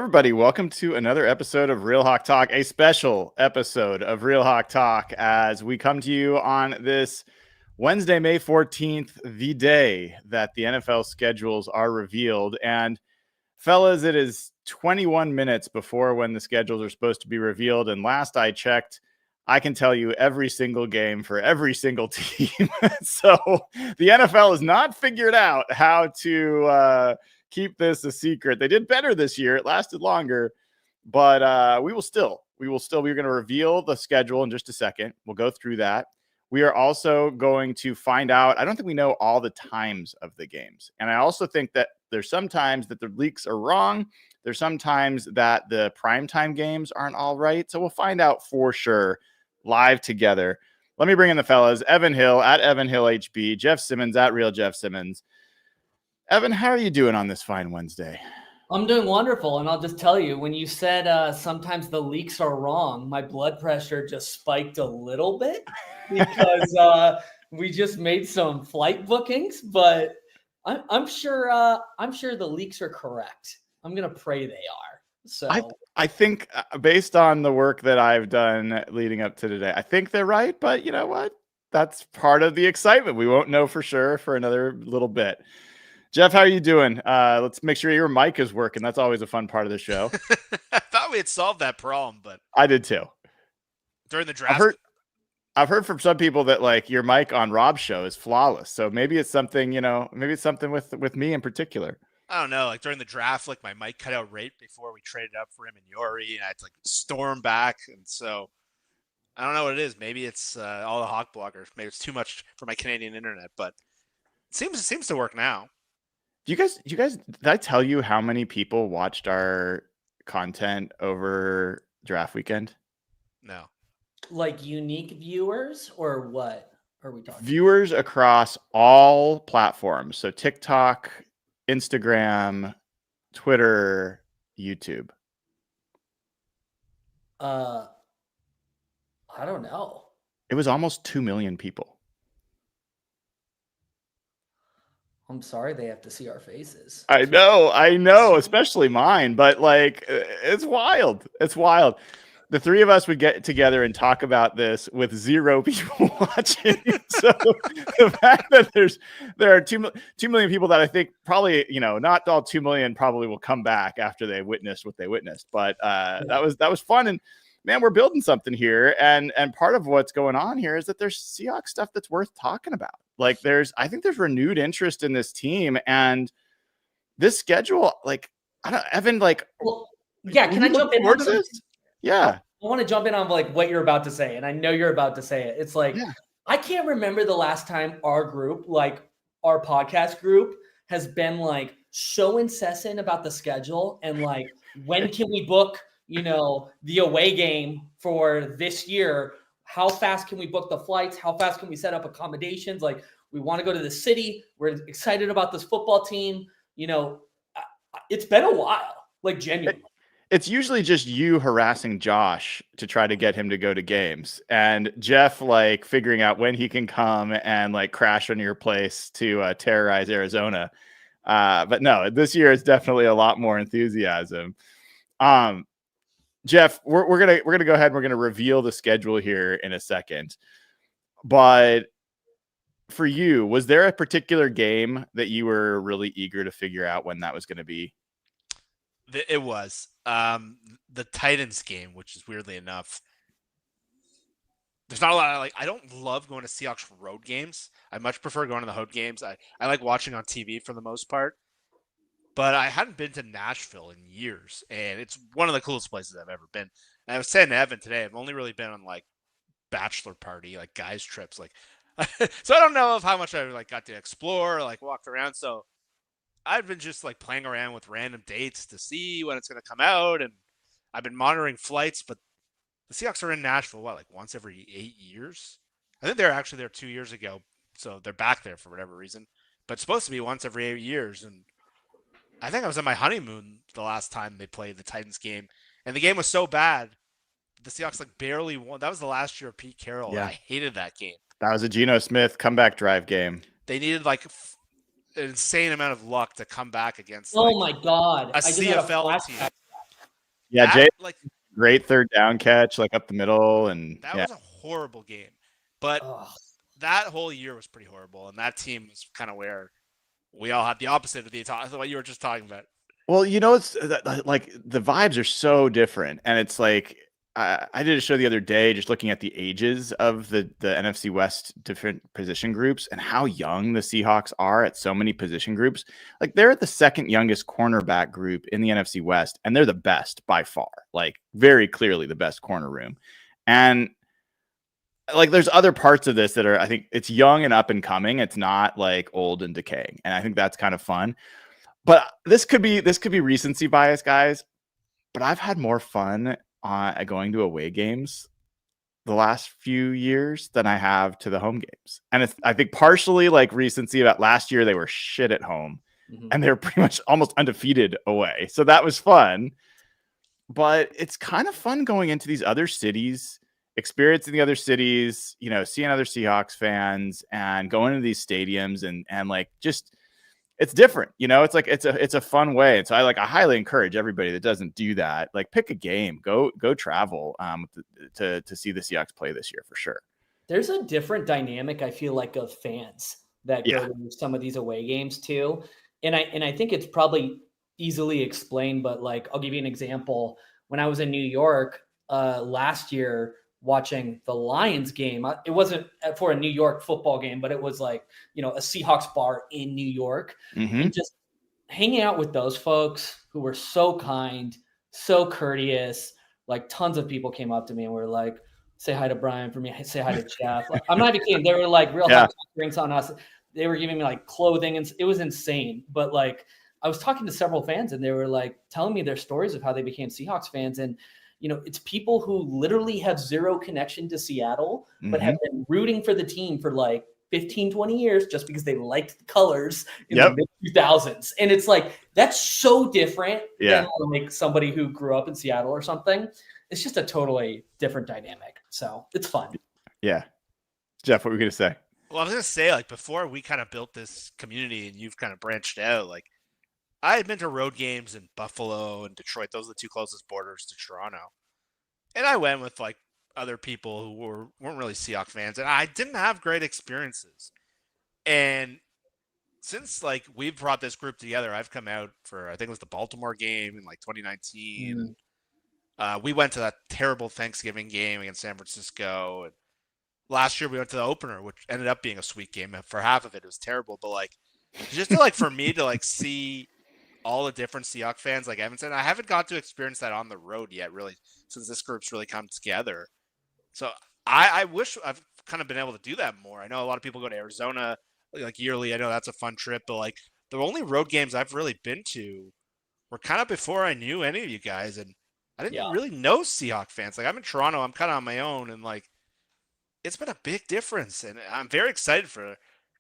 everybody. Welcome to another episode of Real Hawk Talk, a special episode of Real Hawk Talk as we come to you on this Wednesday, May 14th, the day that the NFL schedules are revealed. And fellas, it is 21 minutes before when the schedules are supposed to be revealed. And last I checked, I can tell you every single game for every single team. So the NFL has not figured out how to keep this a secret. They did better this year. It lasted longer, but we're going to reveal the schedule in just a second. We'll go through that. We are also going to find out. I don't think we know all the times of the games. And I also think that there's sometimes that the leaks are wrong. There's sometimes that the primetime games aren't all right. So we'll find out for sure live together. Let me bring in the fellas. Evan Hill at Evan Hill HB, Jeff Simmons at Real Jeff Simmons. Evan, how are you doing on this fine Wednesday? I'm doing wonderful, and I'll just tell you, when you said sometimes the leaks are wrong, my blood pressure just spiked a little bit because we just made some flight bookings, but I'm sure the leaks are correct. I'm gonna pray they are. So I think based on the work that I've done leading up to today, I think they're right, but you know what? That's part of the excitement. We won't know for sure for another little bit. Jeff, how are you doing? Let's make sure your mic is working. That's always a fun part of the show. I thought we had solved that problem, but I did too. During the draft, I've heard from some people that like your mic on Rob's show is flawless. So maybe it's something, maybe it's something with me in particular. I don't know. Like during the draft, like my mic cut out right before we traded up for him and Yori, and I had to like storm back, and so I don't know what it is. Maybe it's all the Hawk bloggers. Maybe it's too much for my Canadian internet, but it seems to work now. You guys, did I tell you how many people watched our content over draft weekend? No. Like unique viewers or what are we talking? Viewers across all platforms. So TikTok, Instagram, Twitter, YouTube. I don't know. It was almost 2 million people. I'm sorry they have to see our faces. I know, especially mine, but like, it's wild. It's wild. The three of us would get together and talk about this with 0 people watching. So the fact that there are 2 million people that I think probably, not all 2 million probably will come back after they witnessed what they witnessed, but that was fun. And man, we're building something here. And part of what's going on here is that there's Seahawks stuff that's worth talking about. Like I think there's renewed interest in this team and this schedule. Like, I don't, Evan, like, well, yeah. Can I jump in on this? Yeah. I want to jump in on like what you're about to say. And I know you're about to say it. It's like, I can't remember the last time our group, like our podcast group, has been like so incessant about the schedule and like, when can we book, the away game for this year? How fast can we book the flights? How fast can we set up accommodations? Like, we want to go to the city. We're excited about this football team. It's been a while, like genuinely. It's usually just you harassing Josh to try to get him to go to games and Jeff like figuring out when he can come and like crash on your place to terrorize Arizona. But no, this year it's definitely a lot more enthusiasm. Jeff, we're gonna go ahead and we're gonna reveal the schedule here in a second. But for you, was there a particular game that you were really eager to figure out when that was going to be? It was the Titans game, which is weirdly enough. There's not a lot of I don't love going to Seahawks road games. I much prefer going to the home games. I like watching on TV for the most part. But I hadn't been to Nashville in years, and it's one of the coolest places I've ever been. And I was saying to Evan today, I've only really been on like bachelor party, like guys trips, like so I don't know of how much I like got to explore, like walked around. So I've been just like playing around with random dates to see when it's going to come out, and I've been monitoring flights. But the Seahawks are in Nashville, like once every 8 years? I think they're actually there 2 years ago, so they're back there for whatever reason. But it's supposed to be once every 8 years, and I think I was on my honeymoon the last time they played the Titans game, and the game was so bad, the Seahawks like barely won. That was the last year of Pete Carroll, and I hated that game. That was a Gino Smith comeback drive game. They needed like an insane amount of luck to come back against. Oh my God! A CFL team. Yeah, Jay, great third down catch, like up the middle, and that was a horrible game. But that whole year was pretty horrible, and that team was kind of where we all had the opposite of what you were just talking about. Well, it's like the vibes are so different, and it's like I did a show the other day just looking at the ages of the NFC West different position groups and how young the Seahawks are at so many position groups. Like they're the second youngest cornerback group in the NFC West, and they're the best by far, like very clearly the best corner room. And like there's other parts of this that are, I think it's young and up and coming. It's not like old and decaying. And I think that's kind of fun. But this could be recency bias, guys. But I've had more fun going to away games the last few years than I have to the home games. And it's, I think, partially like recency about last year. They were shit at home and they were pretty much almost undefeated away. So that was fun. But it's kind of fun going into these other cities, experiencing the other cities, seeing other Seahawks fans and going to these stadiums and like just it's different, it's like it's a fun way. And so I highly encourage everybody that doesn't do that, like pick a game, go travel to see the Seahawks play this year for sure. There's a different dynamic, I feel like, of fans that go to some of these away games too. And I think it's probably easily explained, but like I'll give you an example. When I was in New York last year watching the Lions game, it wasn't for a New York football game, but it was like, a Seahawks bar in New York, and just hanging out with those folks who were so kind, so courteous. Like tons of people came up to me and were like, say hi to Brian for me. Say hi to Jeff. Like, I'm not even kidding. They were like real hot drinks on us. They were giving me like clothing and it was insane. But like, I was talking to several fans and they were like telling me their stories of how they became Seahawks fans. And it's people who literally have zero connection to Seattle, but have been rooting for the team for like 15, 20 years just because they liked the colors in the mid-2000s. And it's like, that's so different than like somebody who grew up in Seattle or something. It's just a totally different dynamic. So it's fun. Yeah. Jeff, what were you going to say? Well, I was going to say, like, before we kind of built this community and you've kind of branched out, like, I had been to road games in Buffalo and Detroit. Those are the two closest borders to Toronto. And I went with like other people who weren't really Seahawks fans, and I didn't have great experiences. And since like we've brought this group together, I've come out for, I think it was the Baltimore game in like 2019. We went to that terrible Thanksgiving game against San Francisco. And last year we went to the opener, which ended up being a sweet game. For half of it, it was terrible. But like, just to like, for me to like see all the different Seahawks fans like Evanston, I haven't got to experience that on the road yet, really, since this group's really come together. So I wish I've kind of been able to do that more. I know a lot of people go to Arizona like yearly. I know that's a fun trip, but like the only road games I've really been to were kind of before I knew any of you guys, and I didn't really know Seahawks fans. Like I'm in Toronto, I'm kind of on my own, and like it's been a big difference, and I'm very excited for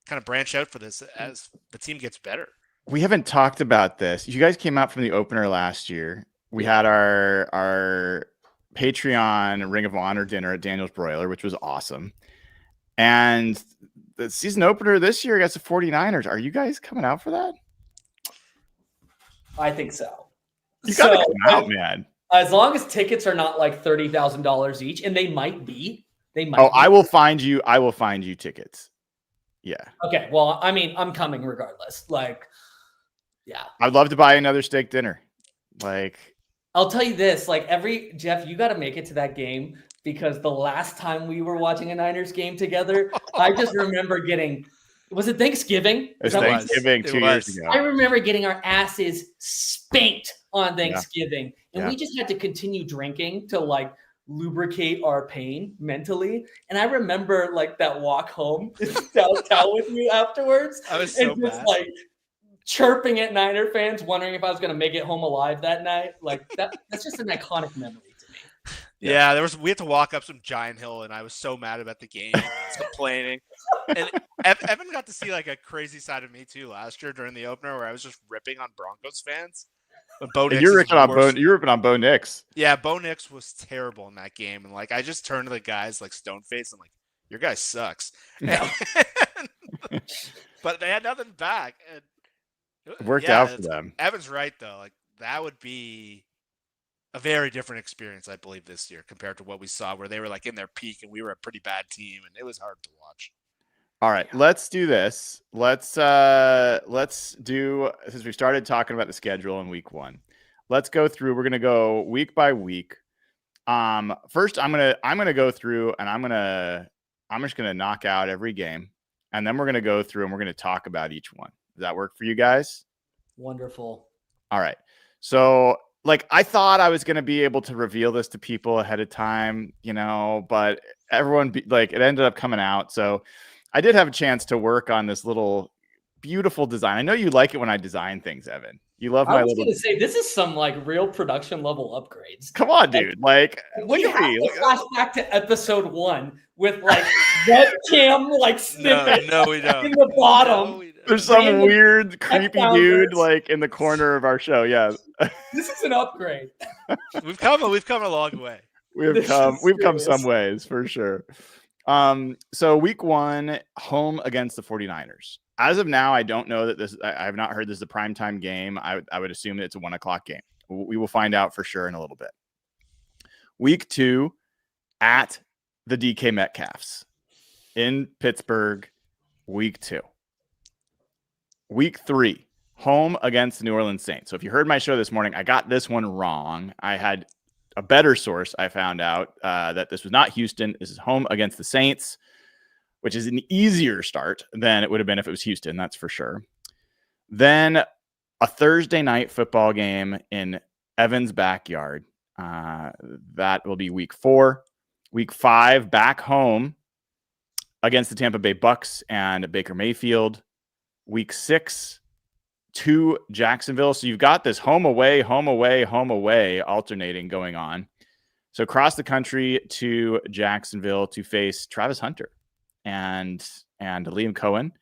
kind of branch out for this as the team gets better. We haven't talked about this. You guys came out from the opener last year. We had our Patreon Ring of Honor dinner at Daniel's Broiler, which was awesome. And the season opener this year against the 49ers. Are you guys coming out for that? I think so. You got to come out, man. As long as tickets are not like $30,000 each, and they might be. I will find you tickets. Yeah. Okay. Well, I mean, I'm coming regardless. Like, yeah. I'd love to buy another steak dinner. Like, I'll tell you this, like Jeff, you got to make it to that game because the last time we were watching a Niners game together, I just remember was it Thanksgiving? It was Thanksgiving 2 years ago. I remember getting our asses spanked on Thanksgiving and we just had to continue drinking to like lubricate our pain mentally. And I remember like that walk home downtown with you afterwards. I was so just like chirping at Niner fans, wondering if I was going to make it home alive that night. Like that's just an iconic memory to me. Yeah, we had to walk up some giant hill, and I was so mad about the game. I was complaining. And Evan got to see like a crazy side of me too last year during the opener, where I was just ripping on Broncos fans. You're ripping on Bo Nix. Yeah, Bo Nix was terrible in that game, and like I just turned to the guys like stone face and like, your guy sucks. Yeah. But they had nothing back, and it worked out for them. Evan's right though. Like that would be a very different experience, I believe, this year compared to what we saw, where they were like in their peak and we were a pretty bad team, and it was hard to watch. All right, let's do this. Let's do, since we started talking about the schedule in week 1. Let's go through. We're gonna go week by week. First, I'm gonna go through, and I'm just gonna knock out every game, and then we're gonna go through and we're gonna talk about each one. Does that work for you guys? Wonderful. All right. So, like, I thought I was gonna be able to reveal this to people ahead of time, but everyone it ended up coming out. So I did have a chance to work on this little beautiful design. I know you like it when I design things, Evan. You love my I was little. Gonna say this is some like real production level upgrades. Come on, dude! Like we have to flash back to episode 1 with like webcam like snippet. No, we don't. In the bottom, there's some weird, creepy dude like in the corner of our show. Yeah, this is an upgrade. We've come a long way. We've come some ways for sure. So week 1, home against the 49ers. As of now, I don't know that I have not heard this is a primetime game. I would assume it's a 1:00 game. We will find out for sure in a little bit. Week 2 at the DK Metcalfs in Pittsburgh, week 2. Week 3, home against the New Orleans Saints. So if you heard my show this morning, I got this one wrong. I had a better source. I found out that this was not Houston. This is home against the Saints, which is an easier start than it would have been if it was Houston, that's for sure. Then a Thursday night football game in Evan's backyard. That will be week 4. Week 5, back home against the Tampa Bay Bucks and Baker Mayfield. Week 6, to Jacksonville. So you've got this home away alternating going on. So across the country to Jacksonville to face Travis Hunter and Liam Cohen,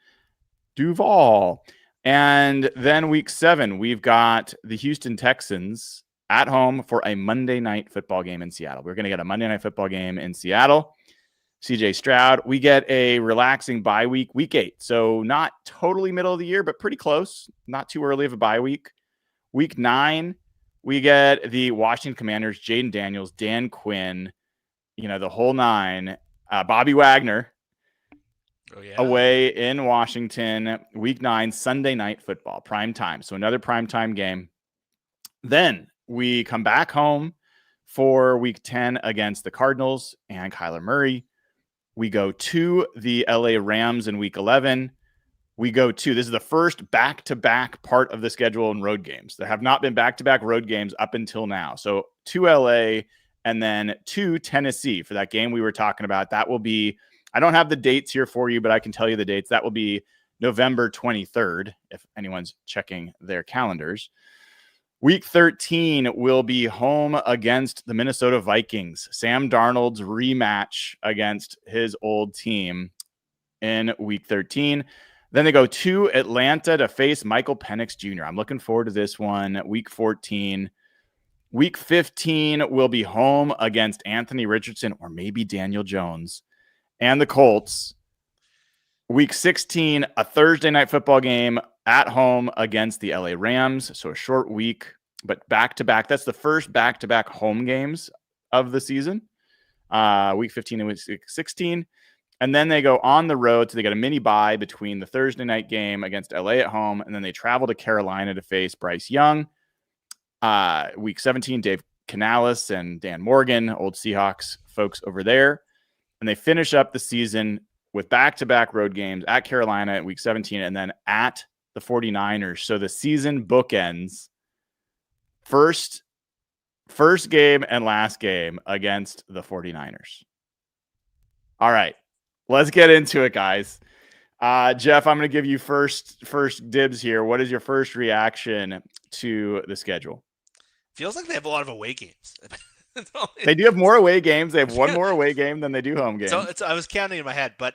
Duval. And then week 7, we've got the Houston Texans at home for a Monday night football game in Seattle. We're going to get a Monday night football game in Seattle. CJ Stroud. We get a relaxing bye week, week 8. So not totally middle of the year, but pretty close. Not too early of a bye week. Week 9, we get the Washington Commanders, Jaden Daniels, Dan Quinn, the whole 9. Bobby Wagner away in Washington. Week 9, Sunday night football, prime time. So another prime time game. Then we come back home for week 10 against the Cardinals and Kyler Murray. We go to the LA Rams in week 11. This is the first back-to-back part of the schedule in road games. There have not been back-to-back road games up until now. So to LA and then to Tennessee for that game we were talking about. That will be, I don't have the dates here for you, but I can tell you the dates. That will be November 23rd, if anyone's checking their calendars. Week 13 will be home against the Minnesota Vikings. Sam Darnold's rematch against his old team in week 13. Then they go to Atlanta to face Michael Penix Jr. I'm looking forward to this one. Week 14. Week 15 will be home against Anthony Richardson or maybe Daniel Jones and the Colts. Week 16, a Thursday night football game at home against the LA Rams. So a short week, but back-to-back. That's the first back-to-back home games of the season. Week 15 and week 16. And then they go on the road. So they got a mini bye between the Thursday night game against LA at home. And then they travel to Carolina to face Bryce Young. Week 17, Dave Canales and Dan Morgan, old Seahawks folks over there. And they finish up the season with back-to-back road games at Carolina at week 17 and then at the 49ers. So the season bookends first game and last game against the 49ers. All right, let's get into it, guys. Jeff, I'm going to give you first dibs here. What is your first reaction to the schedule? Feels like they have a lot of away games. They do have more away games. They have one more away game than they do home games. So I was counting in my head, but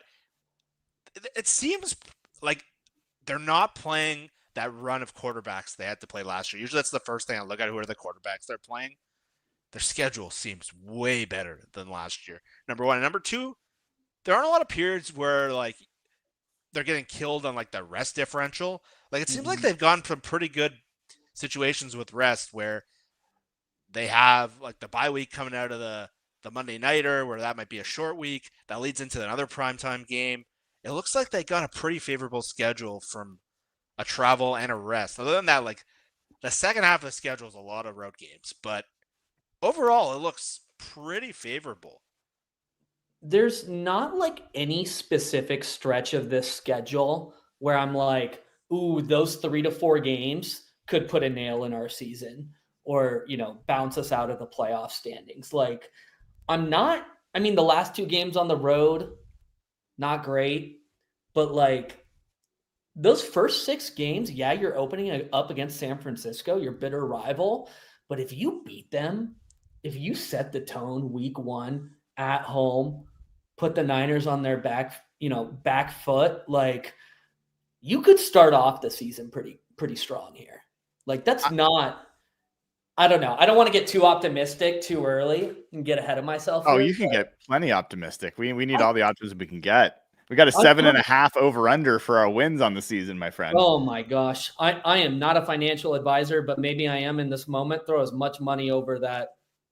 it seems like they're not playing that run of quarterbacks they had to play last year. Usually that's the first thing I look at, who are the quarterbacks they're playing. Their schedule seems way better than last year, number one. And number two, there aren't a lot of periods where like they're getting killed on like the rest differential. Like it seems like they've gone from pretty good situations with rest where They have like the bye week coming out of the Monday nighter, where that might be a short week. That leads into another primetime game. It looks like they got a pretty favorable schedule from a travel and a rest. Other than that, like the second half of the schedule is a lot of road games, but overall, it looks pretty favorable. There's not like any specific stretch of this schedule where I'm like, ooh, those 3 to 4 games could put a nail in our season or, bounce us out of the playoff standings. Like, I mean, the last 2 games on the road, not great, but like those first 6 games, yeah, you're opening up against San Francisco, your bitter rival. But if you beat them, if you set the tone week 1 at home, put the Niners on their back foot, like you could start off the season pretty strong here. Like that's not, I don't know. I don't want to get too optimistic too early and get ahead of myself. Oh, you can get plenty optimistic. We need all the optimism we can get. We got a 7.5 over under for our wins on the season, my friend. Oh my gosh. I am not a financial advisor, but maybe I am in this moment. Throw as much money over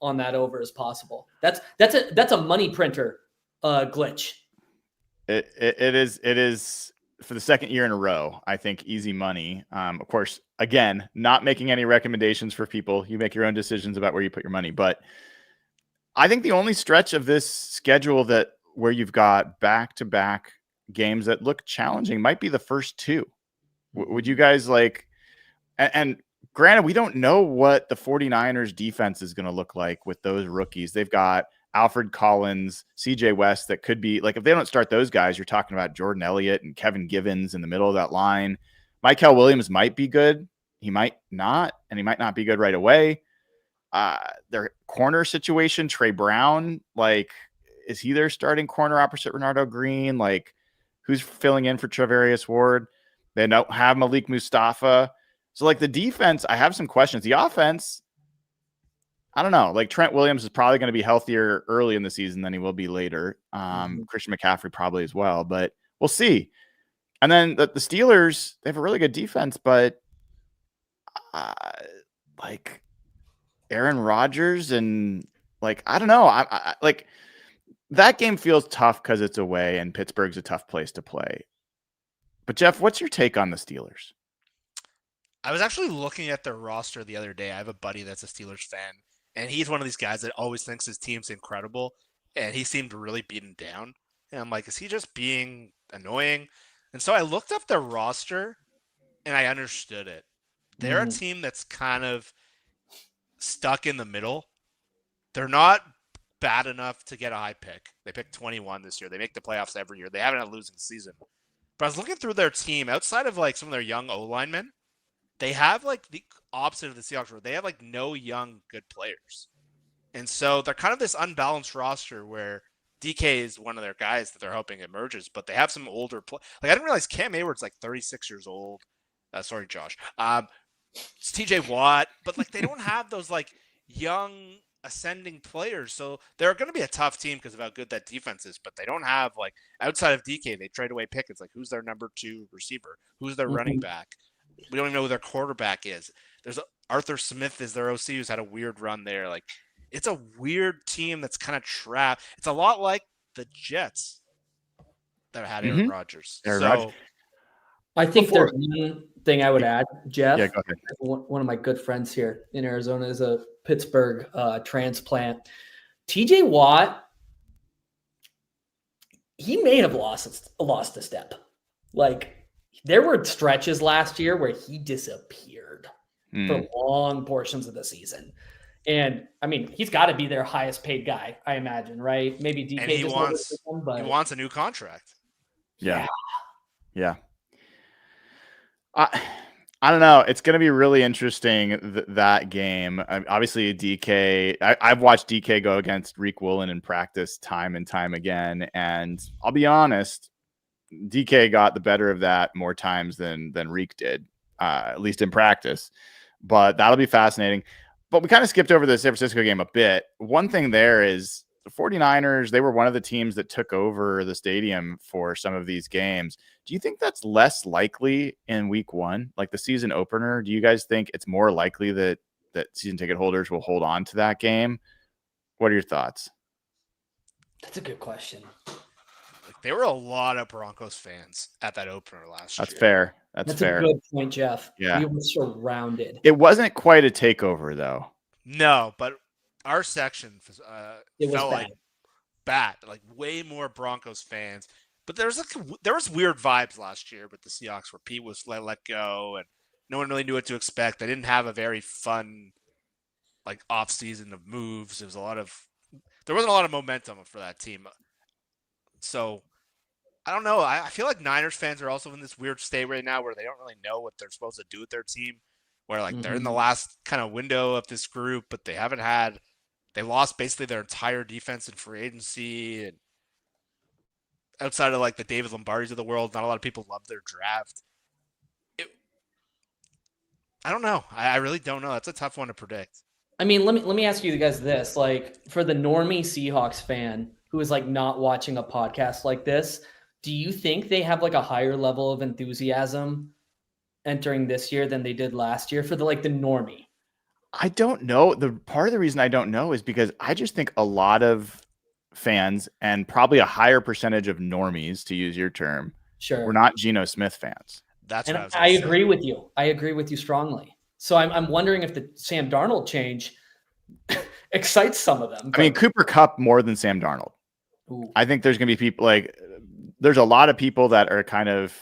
on that over as possible. That's a money printer glitch. It is for the second year in a row, I think, easy money. Of course, again, not making any recommendations for people. You make your own decisions about where you put your money. But I think the only stretch of this schedule where you've got back-to-back games that look challenging might be the first 2. Would you guys like, and granted, we don't know what the 49ers defense is going to look like with those rookies. They've got Alfred Collins, CJ West, that could be like, if they don't start those guys, you're talking about Jordan Elliott and Kevin Givens in the middle of that line. Michael Williams might be good. He might not, and he might not be good right away. Their corner situation, Trey Brown, like, is he their starting corner opposite Renardo Green? Like, who's filling in for Trevarius Ward? They don't have Malik Mustafa. So, like, the defense, I have some questions. The offense, I don't know. Like, Trent Williams is probably going to be healthier early in the season than he will be later. Christian McCaffrey probably as well, but we'll see. And then the Steelers, they have a really good defense, but like Aaron Rodgers and like, I don't know. I like that game feels tough because it's away and Pittsburgh's a tough place to play. But Jeff, what's your take on the Steelers? I was actually looking at their roster the other day. I have a buddy that's a Steelers fan, and he's one of these guys that always thinks his team's incredible, and he seemed really beaten down. And I'm like, is he just being annoying? And so I looked up their roster, and I understood it. They're a team that's kind of stuck in the middle. They're not bad enough to get a high pick. They picked 21 this year. They make the playoffs every year. They haven't had a losing season. But I was looking through their team, outside of like some of their young O-linemen, they have like the opposite of the Seahawks, where they have like no young good players. And so they're kind of this unbalanced roster where DK is one of their guys that they're hoping emerges, but they have some older Like, I didn't realize Cam Hayward's like 36 years old. Sorry, Josh. It's TJ Watt, but like they don't have those like young ascending players. So they're going to be a tough team because of how good that defense is, but they don't have like, outside of DK, they trade away Pickens. Like, who's their number 2 receiver? Who's their running back? We don't even know who their quarterback is. There's Arthur Smith is their OC, who's had a weird run there. Like, it's a weird team that's kind of trapped. It's a lot like the Jets that had Aaron Rodgers. I think there's one thing I would add, Jeff. Yeah, go ahead. One of my good friends here in Arizona is a Pittsburgh transplant. TJ Watt, he may have lost a step. Like, there were stretches last year where he disappeared for long portions of the season. And I mean, he's got to be their highest paid guy, I imagine, right? Maybe DK and he wants a new contract. Yeah. I don't know. It's going to be really interesting, that game. Obviously, DK, I've watched DK go against Reek Woolen in practice time and time again. And I'll be honest, DK got the better of that more times than Reek did, at least in practice. But that'll be fascinating. But we kind of skipped over the San Francisco game a bit. One thing there is the 49ers, they were one of the teams that took over the stadium for some of these games. Do you think that's less likely in week 1, like the season opener? Do you guys think it's more likely that that season ticket holders will hold on to that game. What are your thoughts? That's a good question. Like, there were a lot of Broncos fans at that opener last year. That's fair. That's fair. A good point, Jeff. Yeah. We were surrounded. It wasn't quite a takeover, though. No, but our section It was felt like bad, like way more Broncos fans. But there was weird vibes last year with the Seahawks where Pete was let go and no one really knew what to expect. They didn't have a very fun like off season of moves. There wasn't a lot of momentum for that team. So I don't know. I feel like Niners fans are also in this weird state right now where they don't really know what they're supposed to do with their team. Where like they're in the last kind of window of this group, but they lost basically their entire defense in free agency, and outside of like the David Lombardis of the world, not a lot of people love their draft. I don't know. I really don't know. That's a tough one to predict. I mean, let me ask you guys this: like, for the normie Seahawks fan who is like not watching a podcast like this, do you think they have like a higher level of enthusiasm entering this year than they did last year for the normie? I don't know. The part of the reason I don't know is because I just think a lot of fans, and probably a higher percentage of normies, to use your term, were not Gino Smith fans. That's what I agree with you. I agree with you strongly. So I'm wondering if the Sam Darnold change excites some of them. I mean, Cooper Kupp more than Sam Darnold. Ooh. I think there's going to be people there's a lot of people that are kind of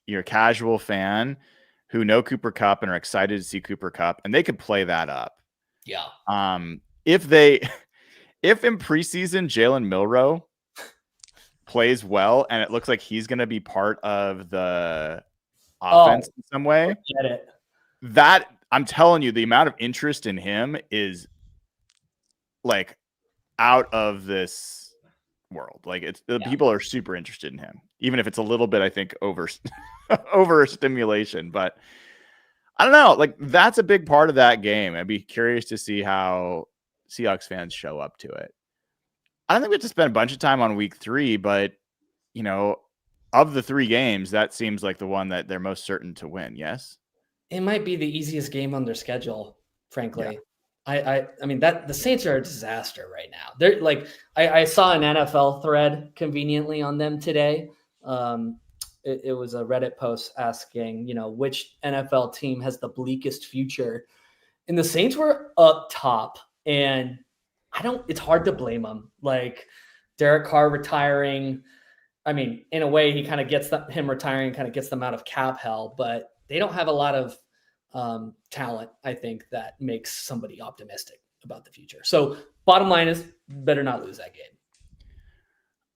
your casual fan who know Cooper Kupp and are excited to see Cooper Kupp, and they could play that up. Yeah. If in preseason Jalen Milroe plays well and it looks like he's going to be part of the offense in some way, get it. That I'm telling you, the amount of interest in him is like out of this world. Like people are super interested in him, even if it's a little bit, I think, overstimulation. But I don't know. Like, that's a big part of that game. I'd be curious to see how Seahawks fans show up to it. I don't think we have to spend a bunch of time on week 3, but of the 3 games, that seems like the one that they're most certain to win. Yes. It might be the easiest game on their schedule, frankly. Yeah. I mean that the Saints are a disaster right now. They're like, I saw an NFL thread conveniently on them today. It was a Reddit post asking, which NFL team has the bleakest future, and the Saints were up top, and it's hard to blame them. Like, Derek Carr retiring. I mean, in a way, he kind of gets him retiring kind of gets them out of cap hell, but they don't have a lot of talent, I think, that makes somebody optimistic about the future. So bottom line is, better not lose that game.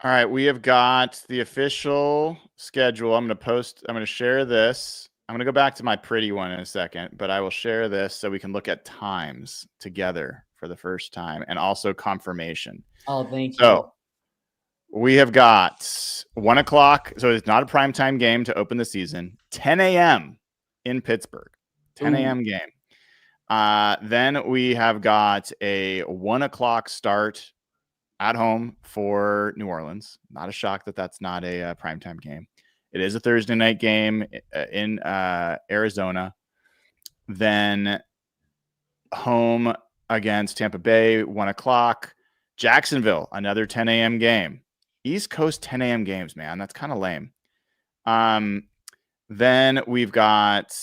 All right, we have got the official schedule. I'm going to share this. I'm going to go back to my pretty one in a second, but I will share this so we can look at times together for the first time, and also confirmation. Oh, thank you. So we have got 1:00. So it's not a primetime game to open the season. 10 a.m. in Pittsburgh. 10 a.m. game. Then we have got a 1:00 start at home for New Orleans. Not a shock that that's not a primetime game. It is a Thursday night game in Arizona. Then home against Tampa Bay, 1:00. Jacksonville, another 10 a.m. game. East Coast 10 a.m. games, man. That's kind of lame. Then we've got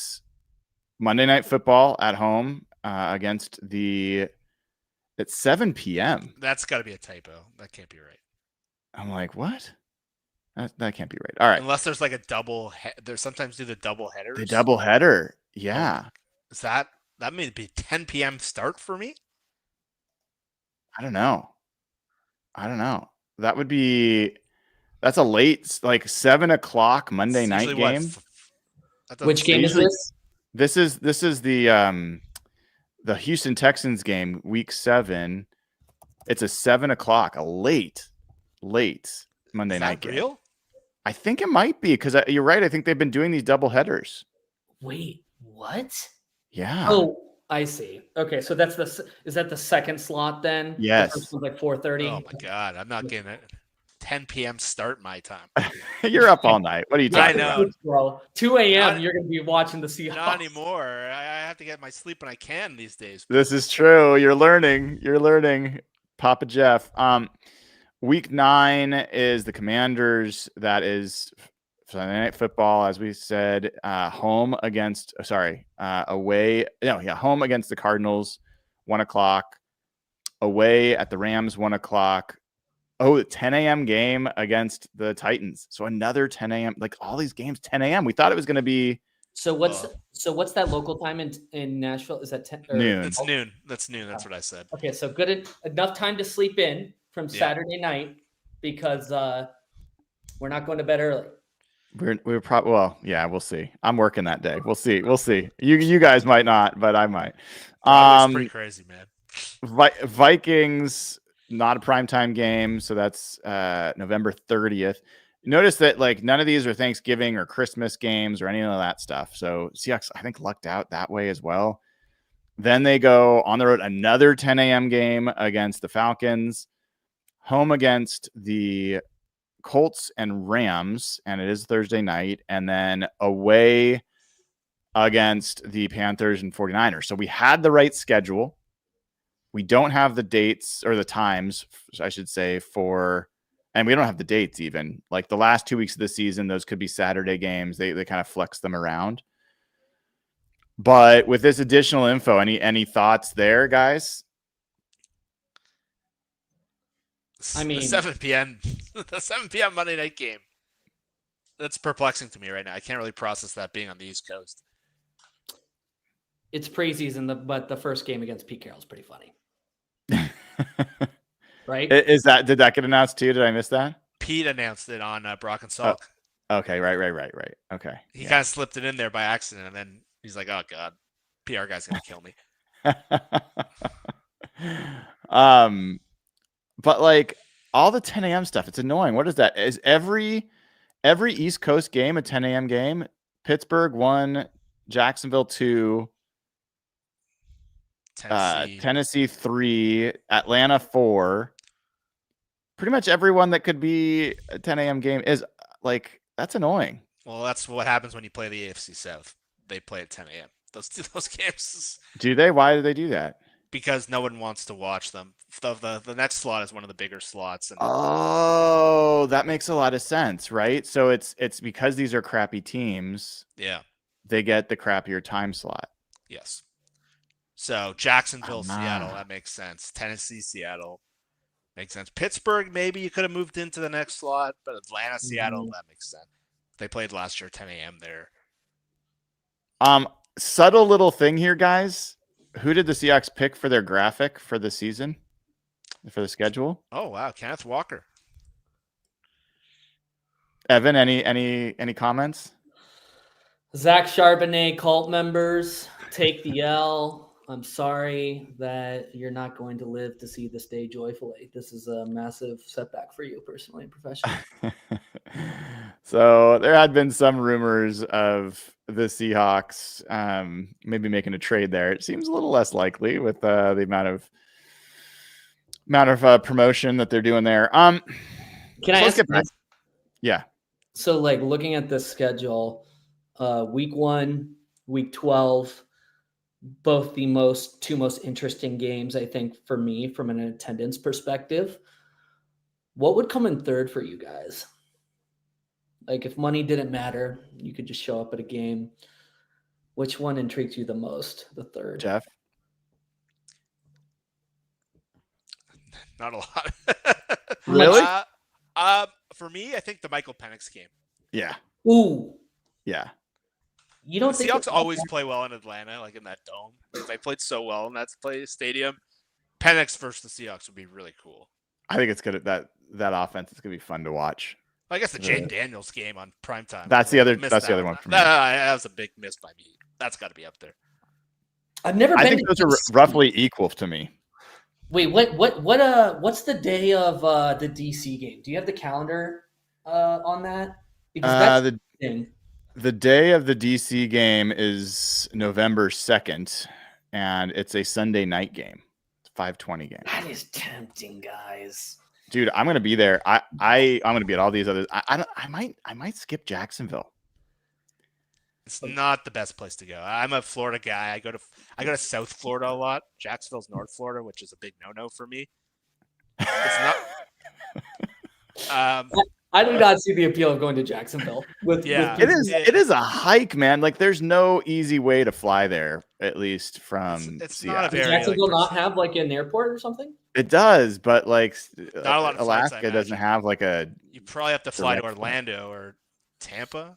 Monday Night Football at home against it's 7 p.m. That's got to be a typo. That can't be right. I'm like, what? That can't be right. All right. Unless there's like a double. They sometimes do the double headers. The double header. Yeah. Is that may be 10 p.m. start for me? I don't know. That's a late, like 7:00 Monday night game. Which game is this? This is the Houston Texans game, week 7. It's a 7:00, a late Monday night game. Real? I think it might be, because you're right. I think they've been doing these double headers. Wait, what? Yeah. Oh, I see. Okay, so is that the second slot then? Yes. The first one's like 4:30. Oh my God, I'm not getting it. 10 p.m. start my time. You're up all night. What are you talking about? Bro, 2 a.m. You're going to be watching the Seahawks. Not anymore. I have to get my sleep when I can these days. This is true. You're learning. Papa Jeff. Week 9 is the Commanders. That is Sunday Night Football, as we said. Home against home against the Cardinals, 1:00. Away at the Rams, 1:00. Oh, the 10 a.m. game against the Titans. So another 10 a.m. Like all these games, 10 a.m. We thought it was going to be. So what's that local time in Nashville? Is that 10 or noon? It's noon. That's noon. That's what I said. Okay, so good enough time to sleep in from Saturday night because we're not going to bed early. We're probably we'll see. I'm working that day. We'll see. You guys might not, but I might. It's pretty crazy, man. Vikings, not a primetime game, so that's November 30th. Notice that like none of these are Thanksgiving or Christmas games or any of that stuff. So Seahawks, I think, lucked out that way as well. Then they go on the road, another 10 a.m. game against the Falcons, home against the Colts and Rams, and it is Thursday night, and then away against the Panthers and 49ers. So we had the right schedule. We don't have the dates or the times, I should say, and we don't have the dates even. Like the last 2 weeks of the season, those could be Saturday games. They kind of flex them around. But with this additional info, any thoughts there, guys? I mean, the 7 p.m. Monday night game. That's perplexing to me right now. I can't really process that being on the East Coast. It's preseason, but the first game against Pete Carroll is pretty funny. Right? Did that get announced too? Did I miss that? Pete announced it on Brock and Salk. Oh, okay, right. Okay. He kind of slipped it in there by accident, and then he's like, "Oh God, PR guy's gonna kill me." But like all the 10 a.m. stuff, it's annoying. What is that? Is every East Coast game a 10 a.m. game? Pittsburgh 1, Jacksonville 2. Tennessee 3, Atlanta 4. Pretty much everyone that could be a 10 a.m. game is like, that's annoying. Well, that's what happens when you play the AFC South. They play at 10 a.m. Those games. Do they? Why do they do that? Because no one wants to watch them. The next slot is one of the bigger slots. That makes a lot of sense, right? So it's because these are crappy teams. Yeah. They get the crappier time slot. Yes. So Jacksonville, Seattle, that makes sense. Tennessee, Seattle, makes sense. Pittsburgh, maybe you could have moved into the next slot, but Atlanta, Seattle, that makes sense. They played last year 10 a.m. there. Subtle little thing here, guys. Who did the Seahawks pick for their graphic for the season, for the schedule? Oh wow, Kenneth Walker. Evan, any comments? Zach Charbonnet, cult members, take the L. I'm sorry that you're not going to live to see this day joyfully. This is a massive setback for you personally and professionally. So there had been some rumors of the Seahawks maybe making a trade there. It seems a little less likely with the amount of promotion that they're doing there. Can I ask? Yeah. So like looking at this schedule, week 1, week 12, both the two most interesting games, I think, for me from an attendance perspective. What would come in third for you guys? Like if money didn't matter, you could just show up at a game. Which one intrigues you the most? The third? Jeff? Not a lot. Really? For me, I think the Michael Penix game. Yeah. Ooh. Yeah. You don't the think Seahawks always play well in Atlanta, like in that dome. They played so well in that stadium. Penix versus the Seahawks would be really cool. I think it's good at that offense. It's gonna be fun to watch. I guess the Jaden Daniels game on primetime. That's the other one for me. That was a big miss by me. That's got to be up there. I've never been. I think those are roughly equal to me. Wait, what's the day of the DC game? Do you have the calendar on that? Because that's the day of the DC game is November 2nd, and it's a Sunday night game. It's a 5:20 game. That is tempting, guys. Dude, I'm gonna be there. I'm gonna be at all these others. I might skip Jacksonville. It's not the best place to go. I'm a Florida guy. I go to South Florida a lot. Jacksonville's North Florida, which is a big no-no for me. It's not. I do not see the appeal of going to Jacksonville. It is a hike, man. Like, there's no easy way to fly there. At least from it's not a Does very Jacksonville not have like an airport or something? It does, but like not a lot of Alaska flights, doesn't have like a. You probably have to fly to Orlando or Tampa.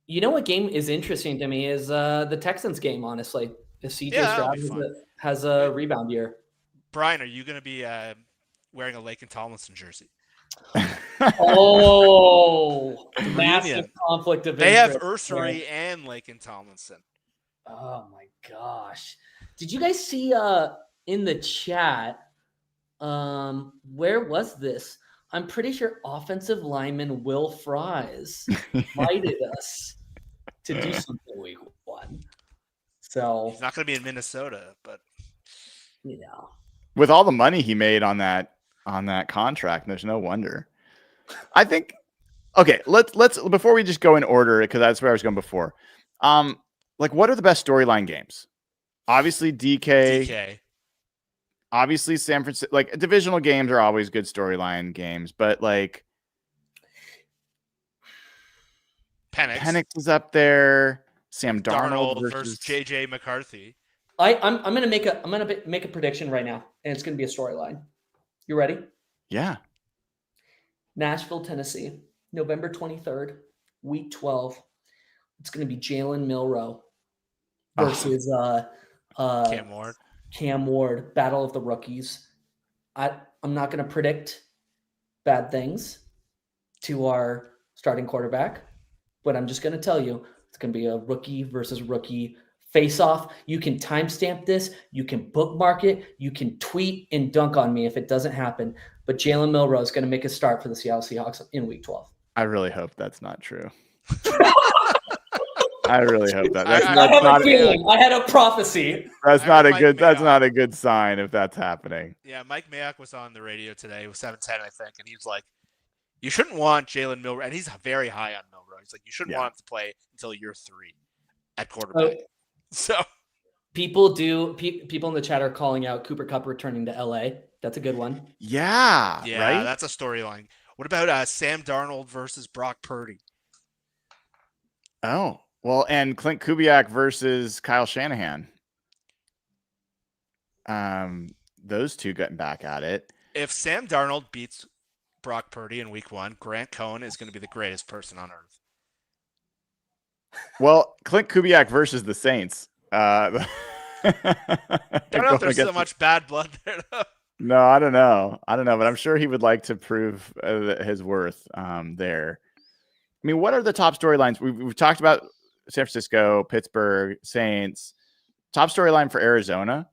You know what game is interesting to me is the Texans game. Honestly, if CJ Stroud has a rebound year. Brian, are you going to be wearing a Lake and Tomlinson jersey? Oh, massive conflict of interest. They have Ursery and Lake and Tomlinson. Oh my gosh! Did you guys see in the chat? Where was this? I'm pretty sure offensive lineman Will Fries invited us to do something week 1. So he's not going to be in Minnesota, but with all the money he made on that contract, there's no wonder. I think. Okay, let's before we just go in order, because that's where I was going before. Like, what are the best storyline games? Obviously, DK. Obviously, San Francisco. Like, divisional games are always good storyline games, but like, Penix is up there. Sam Darnold versus JJ McCarthy. I'm gonna make a prediction right now, and it's gonna be a storyline. You ready? Yeah. Nashville, Tennessee, November 23rd, week 12. It's gonna be Jalen Milroe versus Cam Ward, battle of the rookies. I'm not gonna predict bad things to our starting quarterback, but I'm just gonna tell you it's gonna be a rookie versus rookie face-off. You can timestamp this. You can bookmark it. You can tweet and dunk on me if it doesn't happen. But Jalen Milroe is going to make a start for the Seattle Seahawks in week 12. I really hope that's not true. I really hope that. I had a prophecy. That's not a good sign if that's happening. Yeah, Mike Mayock was on the radio today with 710, I think, and he was like, you shouldn't want Jalen Milroe, and he's very high on Milroe. He's like, you shouldn't want him to play until year 3 at quarterback. So people in the chat are calling out Cooper Kupp returning to LA. That's a good one. Yeah, right? That's a storyline. What about Sam Darnold versus Brock Purdy? Oh, well, and Clint Kubiak versus Kyle Shanahan. Those two getting back at it. If Sam Darnold beats Brock Purdy in week 1, Grant Cohn is going to be the greatest person on earth. Well, Clint Kubiak versus the Saints. I don't know if there's so much bad blood there, though. No, I don't know, but I'm sure he would like to prove his worth there. I mean, what are the top storylines? We've talked about San Francisco, Pittsburgh, Saints. Top storyline for Arizona?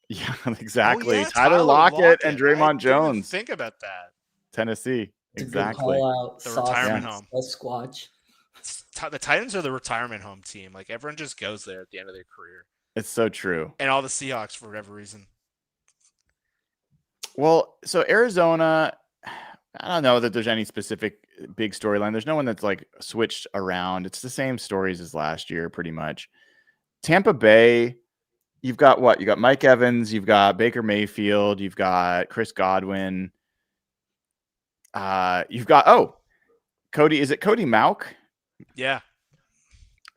Yeah, exactly. Oh, yeah, Tyler Lockett and Draymond Jones. Think about that. Tennessee, exactly. The retirement home. Squatch. The Titans are the retirement home team. Like, everyone just goes there at the end of their career. It's so true. And all the Seahawks, for whatever reason. Well, so Arizona, I don't know that there's any specific big storyline. There's no one that's like switched around. It's the same stories as last year, pretty much. Tampa Bay, you've got what? You got Mike Evans, you've got Baker Mayfield, you've got Chris Godwin. You've got Cody. Is it Cody Mauch? Yeah.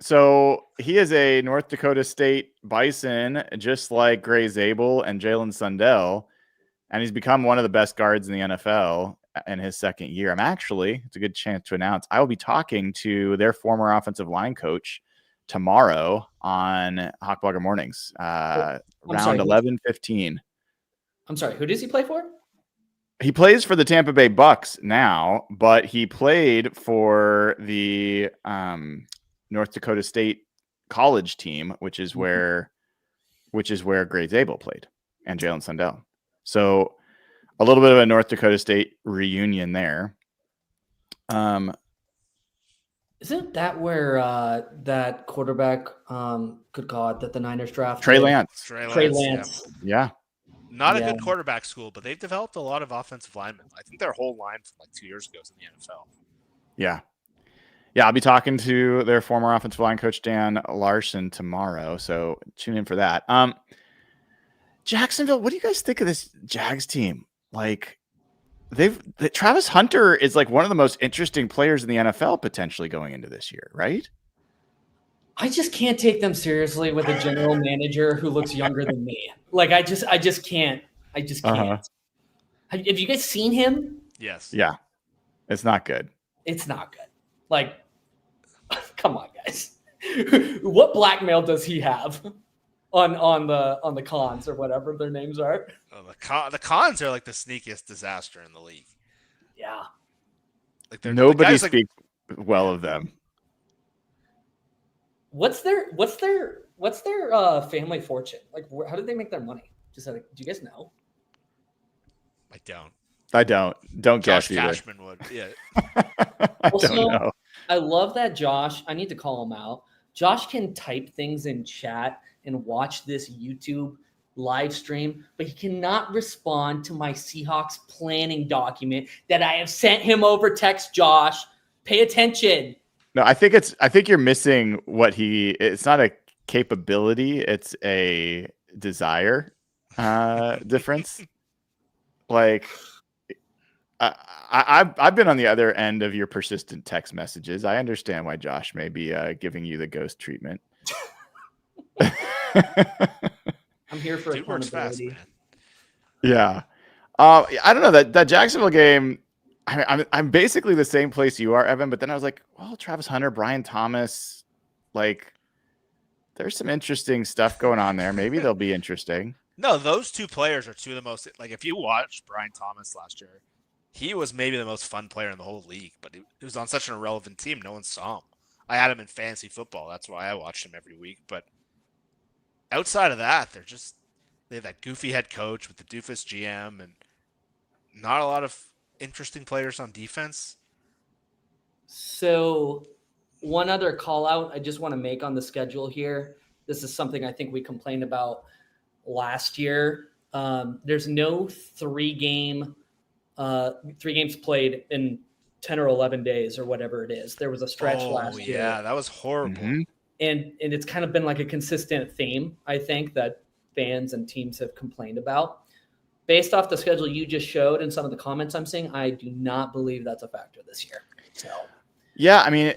So he is a North Dakota State Bison, just like Gray Zabel and Jalen Sundell, and he's become one of the best guards in the NFL in his second year. It's a good chance to announce I will be talking to their former offensive line coach tomorrow on Hawkblogger Mornings, round 11:15. I'm sorry, who does he play for? He plays for the Tampa Bay Bucks now, but he played for the North Dakota State college team, which is where Gray Zabel played and Jalen Sundell. So a little bit of a North Dakota State reunion there. Isn't that where that quarterback, good God, that the Niners drafted? Trey Lance. Trey Lance. Yeah. Not a good quarterback school, but they've developed a lot of offensive linemen. I think their whole line from like 2 years ago is in the NFL. Yeah. Yeah, I'll be talking to their former offensive line coach, Dan Larson, tomorrow. So tune in for that. Jacksonville, what do you guys think of this Jags team? Like, Travis Hunter is like one of the most interesting players in the NFL potentially going into this year, right? I just can't take them seriously with a general manager who looks younger than me. Like, I just can't. I just can't. Have you guys seen him? Yes. Yeah. It's not good. It's not good. Like, come on, guys. What blackmail does he have on the cons or whatever their names are? The cons are like the sneakiest disaster in the league. Yeah. Like nobody speaks well of them. What's their family fortune? Like, how did they make their money? Just do you guys know? I don't. Don't Josh guess either. Cashman would. Yeah. I don't know. I love that Josh. I need to call him out. Josh can type things in chat and watch this YouTube live stream, but he cannot respond to my Seahawks planning document that I have sent him over text. Josh, pay attention. No, I think you're missing it's not a capability, it's a desire difference. Like, I've been on the other end of your persistent text messages. I understand why Josh may be giving you the ghost treatment. I'm here for accountability. Fast, yeah. I don't know that Jacksonville game. I'm basically the same place you are, Evan. But then I was like, well, Travis Hunter, Brian Thomas, like, there's some interesting stuff going on there. Maybe they'll be interesting. No, those two players are two of the most, like, if you watched Brian Thomas last year, he was maybe the most fun player in the whole league, but he was on such an irrelevant team. No one saw him. I had him in fantasy football. That's why I watched him every week. But outside of that, they have that goofy head coach with the doofus GM and not a lot of interesting players on defense. So one other call out I just want to make on the schedule here. This is something I think we complained about last year. There's no three games played in 10 or 11 days or whatever it is. There was a stretch last year. Yeah, that was horrible. Mm-hmm. And it's kind of been like a consistent theme, I think, that fans and teams have complained about. Based off the schedule you just showed and some of the comments I'm seeing, I do not believe that's a factor this year. So, yeah, I mean,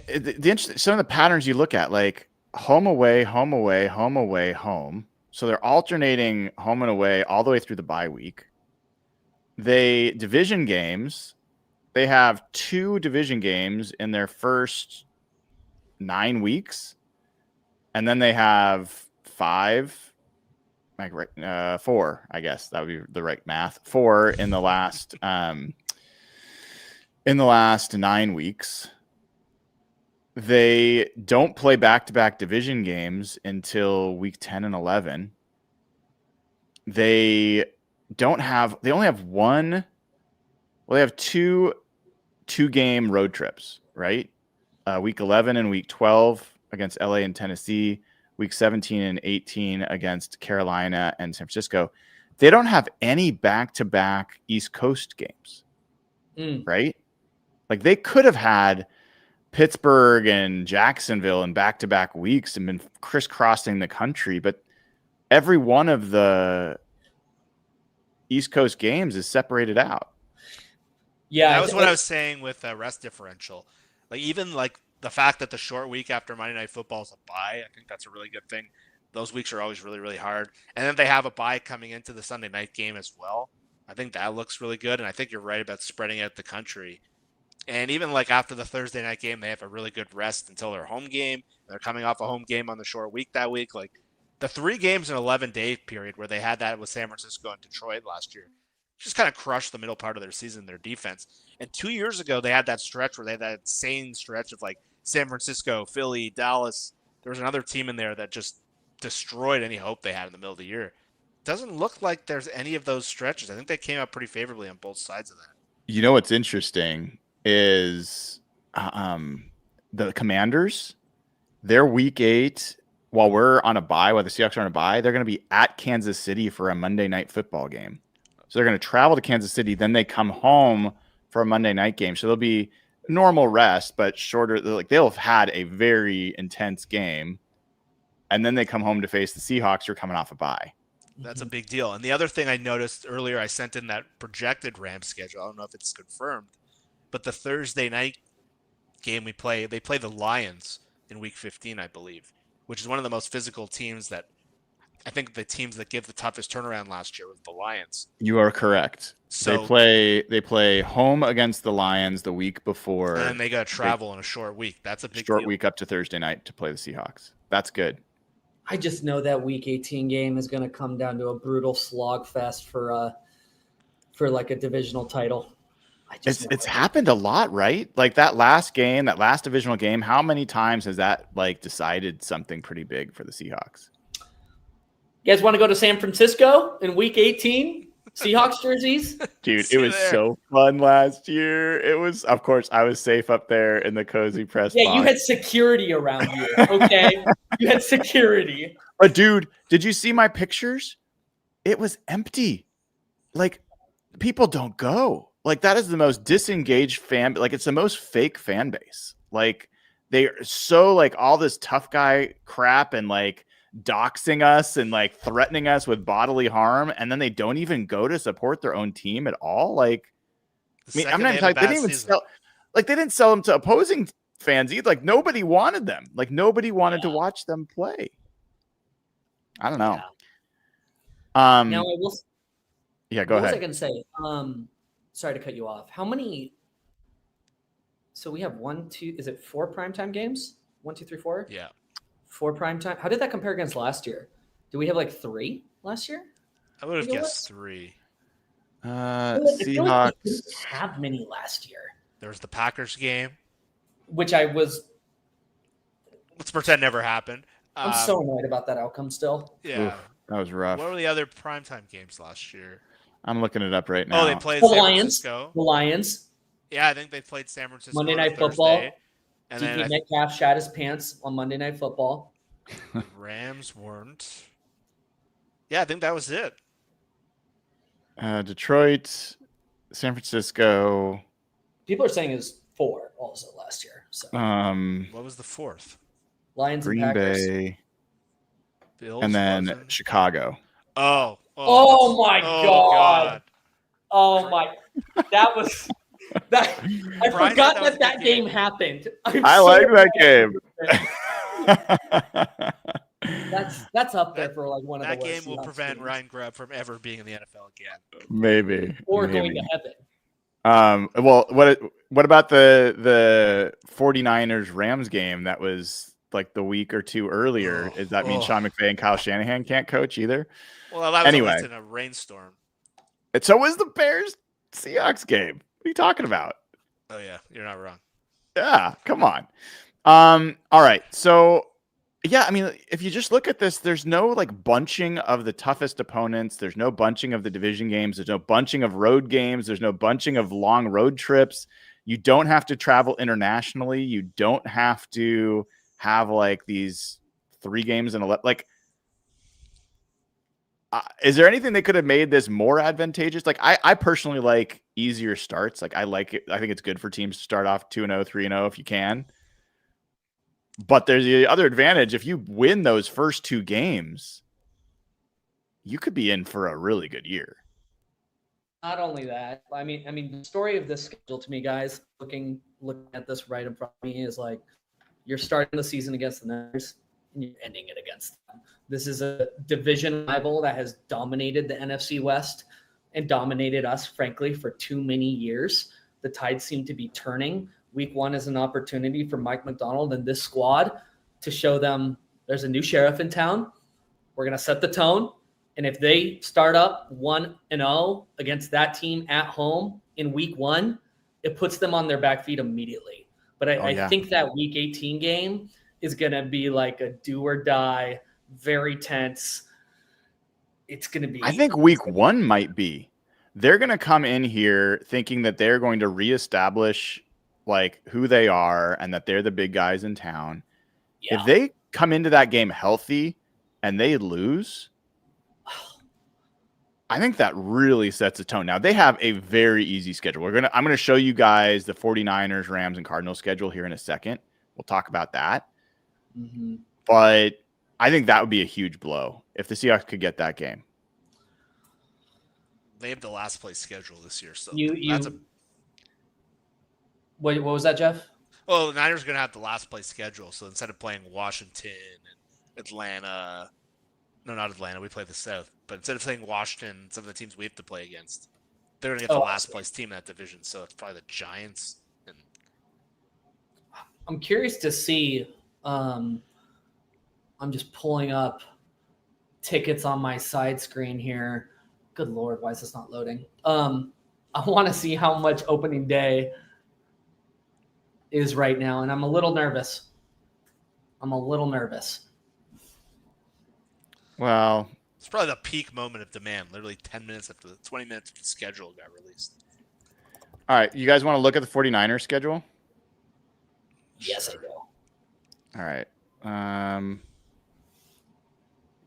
some of the patterns you look at, like home, away, home, away, home, away, home. So they're alternating home and away all the way through the bye week. Division games, they have 2 division games in their first 9 weeks. And then they have 5, like 4, I guess that would be the right math. 4 in the last 9 weeks. They don't play back-to-back division games until week 10 and 11. They only have one. Well, they have 2 game road trips, right? Week 11 and week 12 against LA and Tennessee, week 17 and 18 against Carolina and San Francisco. They don't have any back-to-back East Coast games, right? Like, they could have had Pittsburgh and Jacksonville in back-to-back weeks and been crisscrossing the country, but every one of the East Coast games is separated out. Yeah, that was what I was saying with rest differential. Like, even like the fact that the short week after Monday Night Football is a bye, I think that's a really good thing. Those weeks are always really, really hard. And then they have a bye coming into the Sunday night game as well. I think that looks really good. And I think you're right about spreading out the country. And even like after the Thursday night game, they have a really good rest until their home game. They're coming off a home game on the short week that week. Like, the 3 games in 11-day period where they had that with San Francisco and Detroit last year just kind of crushed the middle part of their season, their defense. And 2 years ago, they had that stretch where they had that insane stretch of like San Francisco, Philly, Dallas. There was another team in there that just destroyed any hope they had in the middle of the year. Doesn't look like there's any of those stretches. I think they came out pretty favorably on both sides of that. You know what's interesting is the Commanders, their week 8 while we're on a bye, while the Seahawks are on a bye, they're going to be at Kansas City for a Monday night football game. So they're going to travel to Kansas City, then they come home for a Monday night game. So they'll be normal rest, but shorter. Like they'll have had a very intense game, and then they come home to face the Seahawks who are coming off a bye. That's a big deal. And the other thing I noticed earlier, I sent in that projected Rams schedule. I don't know if it's confirmed, but the Thursday night game they play the Lions in Week 15, I believe, which is one of the most physical teams that I think the teams that give the toughest turnaround last year was the Lions. You are correct. So they play home against the Lions the week before, and they got to travel in a short week. That's a big short deal. week up to Thursday night to play the Seahawks. That's good. I just know that Week 18 game is going to come down to a brutal slog fest for like a divisional title. It's happened a lot, right? Like that last divisional game. How many times has that like decided something pretty big for the Seahawks? You guys want to go to San Francisco in Week 18? Seahawks jerseys? Dude, it was so fun last year. It was, of course, I was safe up there in the cozy press box. You had security around you, okay? You had security. But dude, did you see my pictures? It was empty. Like, people don't go. Like, that is the most disengaged fan. Like, it's the most fake fan base. Like, they are so, like, all this tough guy crap and, like, doxing us and like threatening us with bodily harm, and then they don't even go to support their own team at all. Like, I mean, I'm not even talking. They didn't even they didn't sell them to opposing fans either. Like nobody wanted them. Like nobody wanted to watch them play. I don't know. Yeah. Now I will. Yeah, go ahead. What was I going to say? Sorry to cut you off. How many? So we have 1, 2. Is it 4 primetime games? 1, 2, 3, 4. Yeah. 4 primetime. How did that compare against last year? Do we have like 3 last year? I would have guessed 3. Seahawks like didn't have many last year. There was the Packers game, which I was. Let's pretend never happened. I'm so annoyed about that outcome still. Yeah, oof, that was rough. What were the other primetime games last year? I'm looking it up right now. Oh, they played the San Lions. Francisco. The Lions. Yeah, I think they played San Francisco Monday Night Thursday, Football. And DK then Metcalf shat his pants on Monday Night Football. Rams weren't. Yeah, I think that was it. Detroit, San Francisco. People are saying it was 4 also last year. So what was the 4th? Lions Green and Packers. Bay. Bills And then Chicago. Oh my God. Oh my. That was that. I forgot that game happened. I like that game. That's up there for like one of the worst. That game will prevent games. Ryan Grubb from ever being in the NFL again. Maybe. Going to heaven. Well, what about the 49ers Rams game that was like the week or two earlier? Does that mean Sean McVay and Kyle Shanahan can't coach either? Well, that was anyway in a rainstorm. And so was the Bears Seahawks game. What are you talking about? Oh yeah, you're not wrong. Yeah, come on. All right. So yeah, I mean, if you just look at this, there's no like bunching of the toughest opponents. There's no bunching of the division games. There's no bunching of road games. There's no bunching of long road trips. You don't have to travel internationally. You don't have to have like these 3 games in 11. Like, is there anything they could have made this more advantageous? Like, I personally like easier starts. Like, I like it. I think it's good for teams to start off 2-0, 3-0 if you can. But there's the other advantage. If you win those first 2 games, you could be in for a really good year. Not only that, I mean, the story of this schedule to me, guys, looking at this right in front of me is like you're starting the season against the Niners and you're ending it against them. This is a division rival that has dominated the NFC West and dominated us, frankly, for too many years. The tides seem to be turning. Week 1 is an opportunity for Mike McDonald and this squad to show them there's a new sheriff in town. We're going to set the tone. And if they start up 1-0 against that team at home in week 1, it puts them on their back feet immediately. But I think that week 18 game is going to be like a do or die, very tense. It's going to be. I think week 1 might be. They're going to come in here thinking that they're going to reestablish like who they are and that they're the big guys in town. Yeah. If they come into that game healthy and they lose, I think that really sets a tone. Now, they have a very easy schedule. I'm going to show you guys the 49ers, Rams, and Cardinals schedule here in a second. We'll talk about that. Mm-hmm. But I think that would be a huge blow if the Seahawks could get that game. They have the last place schedule this year, so What was that, Jeff? Well, the Niners are going to have the last place schedule, so instead of playing Washington and Atlanta, no, not Atlanta, we play the South, but instead of playing Washington, some of the teams we have to play against, they're going to get the last place team in that division, so it's probably the Giants. And I'm curious to see. I'm just pulling up tickets on my side screen here. Good Lord, why is this not loading? I want to see how much opening day is right now, and I'm a little nervous. Well, it's probably the peak moment of demand, literally 20 minutes after the schedule got released. All right, you guys want to look at the 49ers schedule? Yes, I do. All right.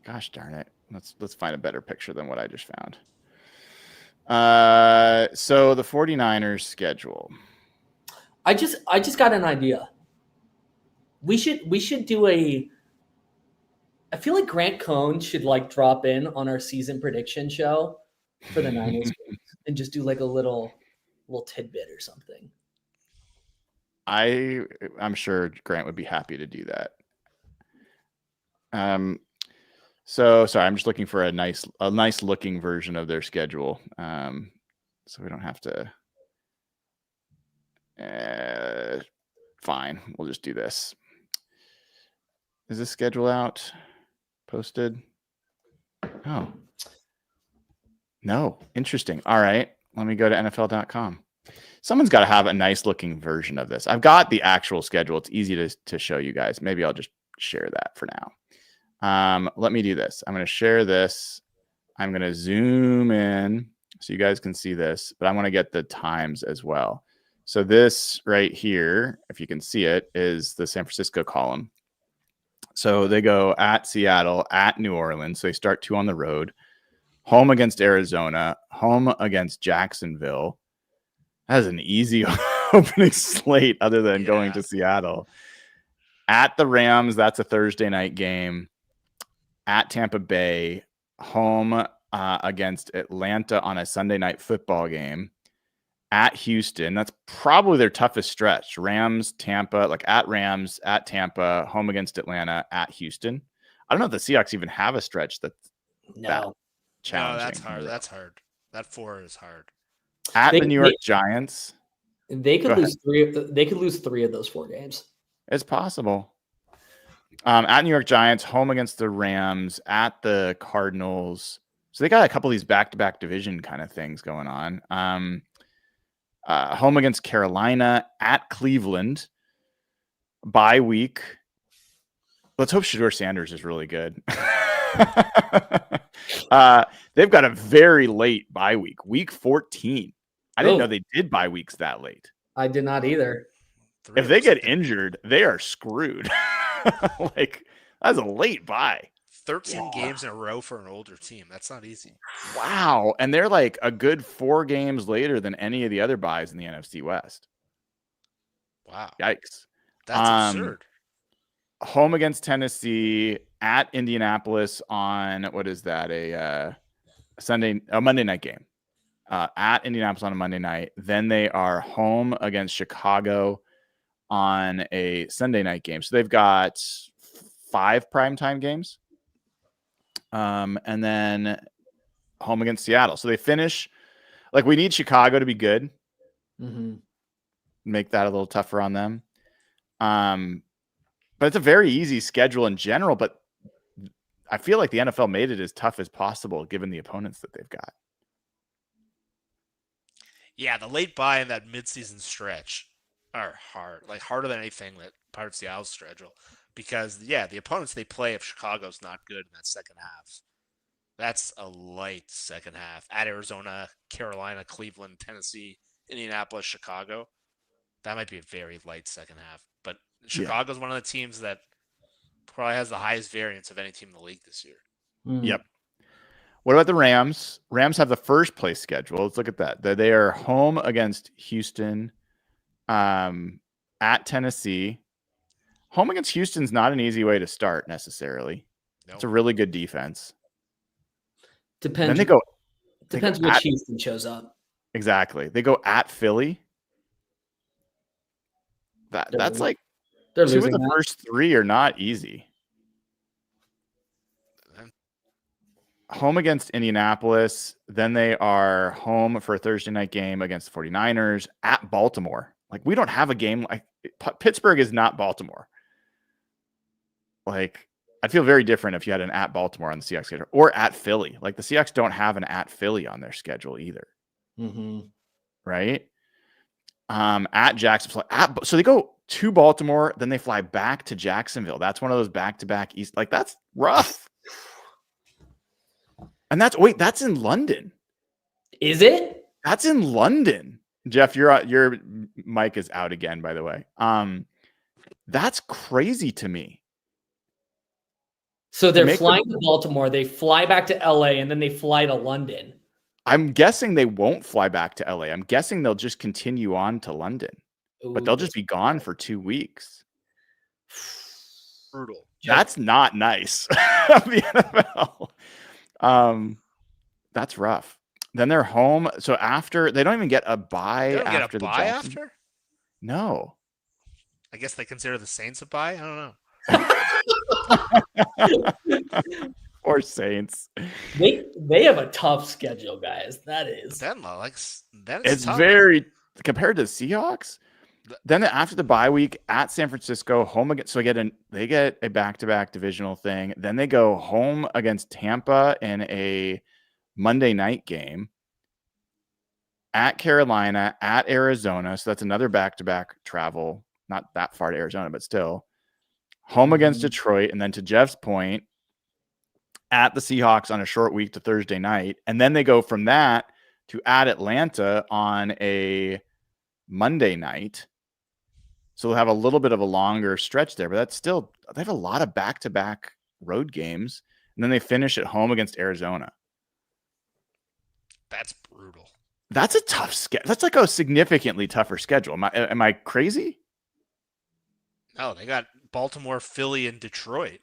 Gosh darn it. Let's find a better picture than what I just found. So the 49ers schedule. I just got an idea. We should do I feel like Grant Cohn should like drop in on our season prediction show for the Niners and just do like a little tidbit or something. I'm sure Grant would be happy to do that. So sorry, I'm just looking for a nice looking version of their schedule. So we don't have to. Fine, we'll just do this. Is this schedule out? Posted? Oh. No. Interesting. All right. Let me go to NFL.com. Someone's got to have a nice looking version of this. I've got the actual schedule. It's easy to show you guys. Maybe I'll just share that for now. Let me do this. I'm going to share this. I'm going to zoom in so you guys can see this, but I want to get the times as well. So this right here, if you can see it, is the San Francisco column. So they go at Seattle, at New Orleans. So they start 2 on the road, home against Arizona, home against Jacksonville. That is an easy opening slate other than going to Seattle. At the Rams, that's a Thursday night game. At Tampa Bay, home against Atlanta on a Sunday night football game. At Houston, that's probably their toughest stretch. Rams, Tampa, like at Rams, at Tampa, home against Atlanta, at Houston. I don't know if the Seahawks even have a stretch that's that challenging. No, that's hard. That's hard. That 4 is hard. At the New York Giants, they could lose 3. They could lose 3 of those 4 games. It's possible. At New York Giants, home against the Rams, at the Cardinals. So they got a couple of these back-to-back division kind of things going on. Home against Carolina, at Cleveland, bye week. Let's hope Shedeur Sanders is really good. They've got a very late bye week, week 14. I didn't know they did bye weeks that late. I did not either. If they get injured, they are screwed. Like, that's a late bye. 13 games in a row for an older team. That's not easy. Wow. And they're like a good 4 games later than any of the other buys in the NFC West. Wow. Yikes. That's absurd. Home against Tennessee, at Indianapolis on, what is that? A Monday night game. At Indianapolis on a Monday night. Then they are home against Chicago on a Sunday night game. So they've got 5 primetime games. And then home against Seattle. So they finish, like, we need Chicago to be good. Mm-hmm. Make that a little tougher on them. But it's a very easy schedule in general, but I feel like the NFL made it as tough as possible given the opponents that they've got. Yeah, the late bye and that midseason stretch are hard, like harder than anything that part of Seattle's schedule. Because, the opponents they play if Chicago's not good in that second half, that's a light second half. At Arizona, Carolina, Cleveland, Tennessee, Indianapolis, Chicago, that might be a very light second half. But Chicago's one of the teams that probably has the highest variance of any team in the league this year. Yep. What about the Rams? Rams have the first place schedule. Let's look at that. They are home against Houston, at Tennessee. Home against Houston's not an easy way to start necessarily. Nope. It's a really good defense. Depends. Then they go. Depends which Houston shows up. Exactly. They go at Philly. That's like they're two of losing the first three are not easy. Home against Indianapolis. Then they are home for a Thursday night game against the 49ers at Baltimore. Like, we don't have a game like Pittsburgh is not Baltimore. Like, I'd feel very different if you had an at Baltimore on the Seahawks schedule or at Philly. Like, the Seahawks don't have an at Philly on their schedule either. Right? At Jacksonville. So they go to Baltimore, then they fly back to Jacksonville. That's one of those back-to-back East. Like, that's rough. And that's in London. Is it? That's in London. Jeff, your mic is out again, by the way. That's crazy to me. So they're flying to Baltimore, they fly back to LA, and then they fly to London. I'm guessing they won't fly back to LA. I'm guessing they'll just continue on to London. But they'll just be gone for 2 weeks. Brutal. That's not nice. The NFL. That's rough. Then they're home. So after they don't even get a bye after the Jackson. After? No. I guess they consider the Saints a bye. I don't know. Or Saints. They have a tough schedule, guys. That is. It's tough. Very compared to the Seahawks. Then after the bye week at San Francisco, home against. So they get a back-to-back divisional thing. Then they go home against Tampa in a Monday night game. At Carolina, at Arizona. So that's another back-to-back travel. Not that far to Arizona, but still. Home against Detroit, and then to Jeff's point, at the Seahawks on a short week to Thursday night. And then they go from that to at Atlanta on a Monday night. So they'll have a little bit of a longer stretch there, but that's still, they have a lot of back-to-back road games. And then they finish at home against Arizona. That's brutal. That's a tough schedule. That's like a significantly tougher schedule. Am I crazy? No, they got Baltimore, Philly, and Detroit.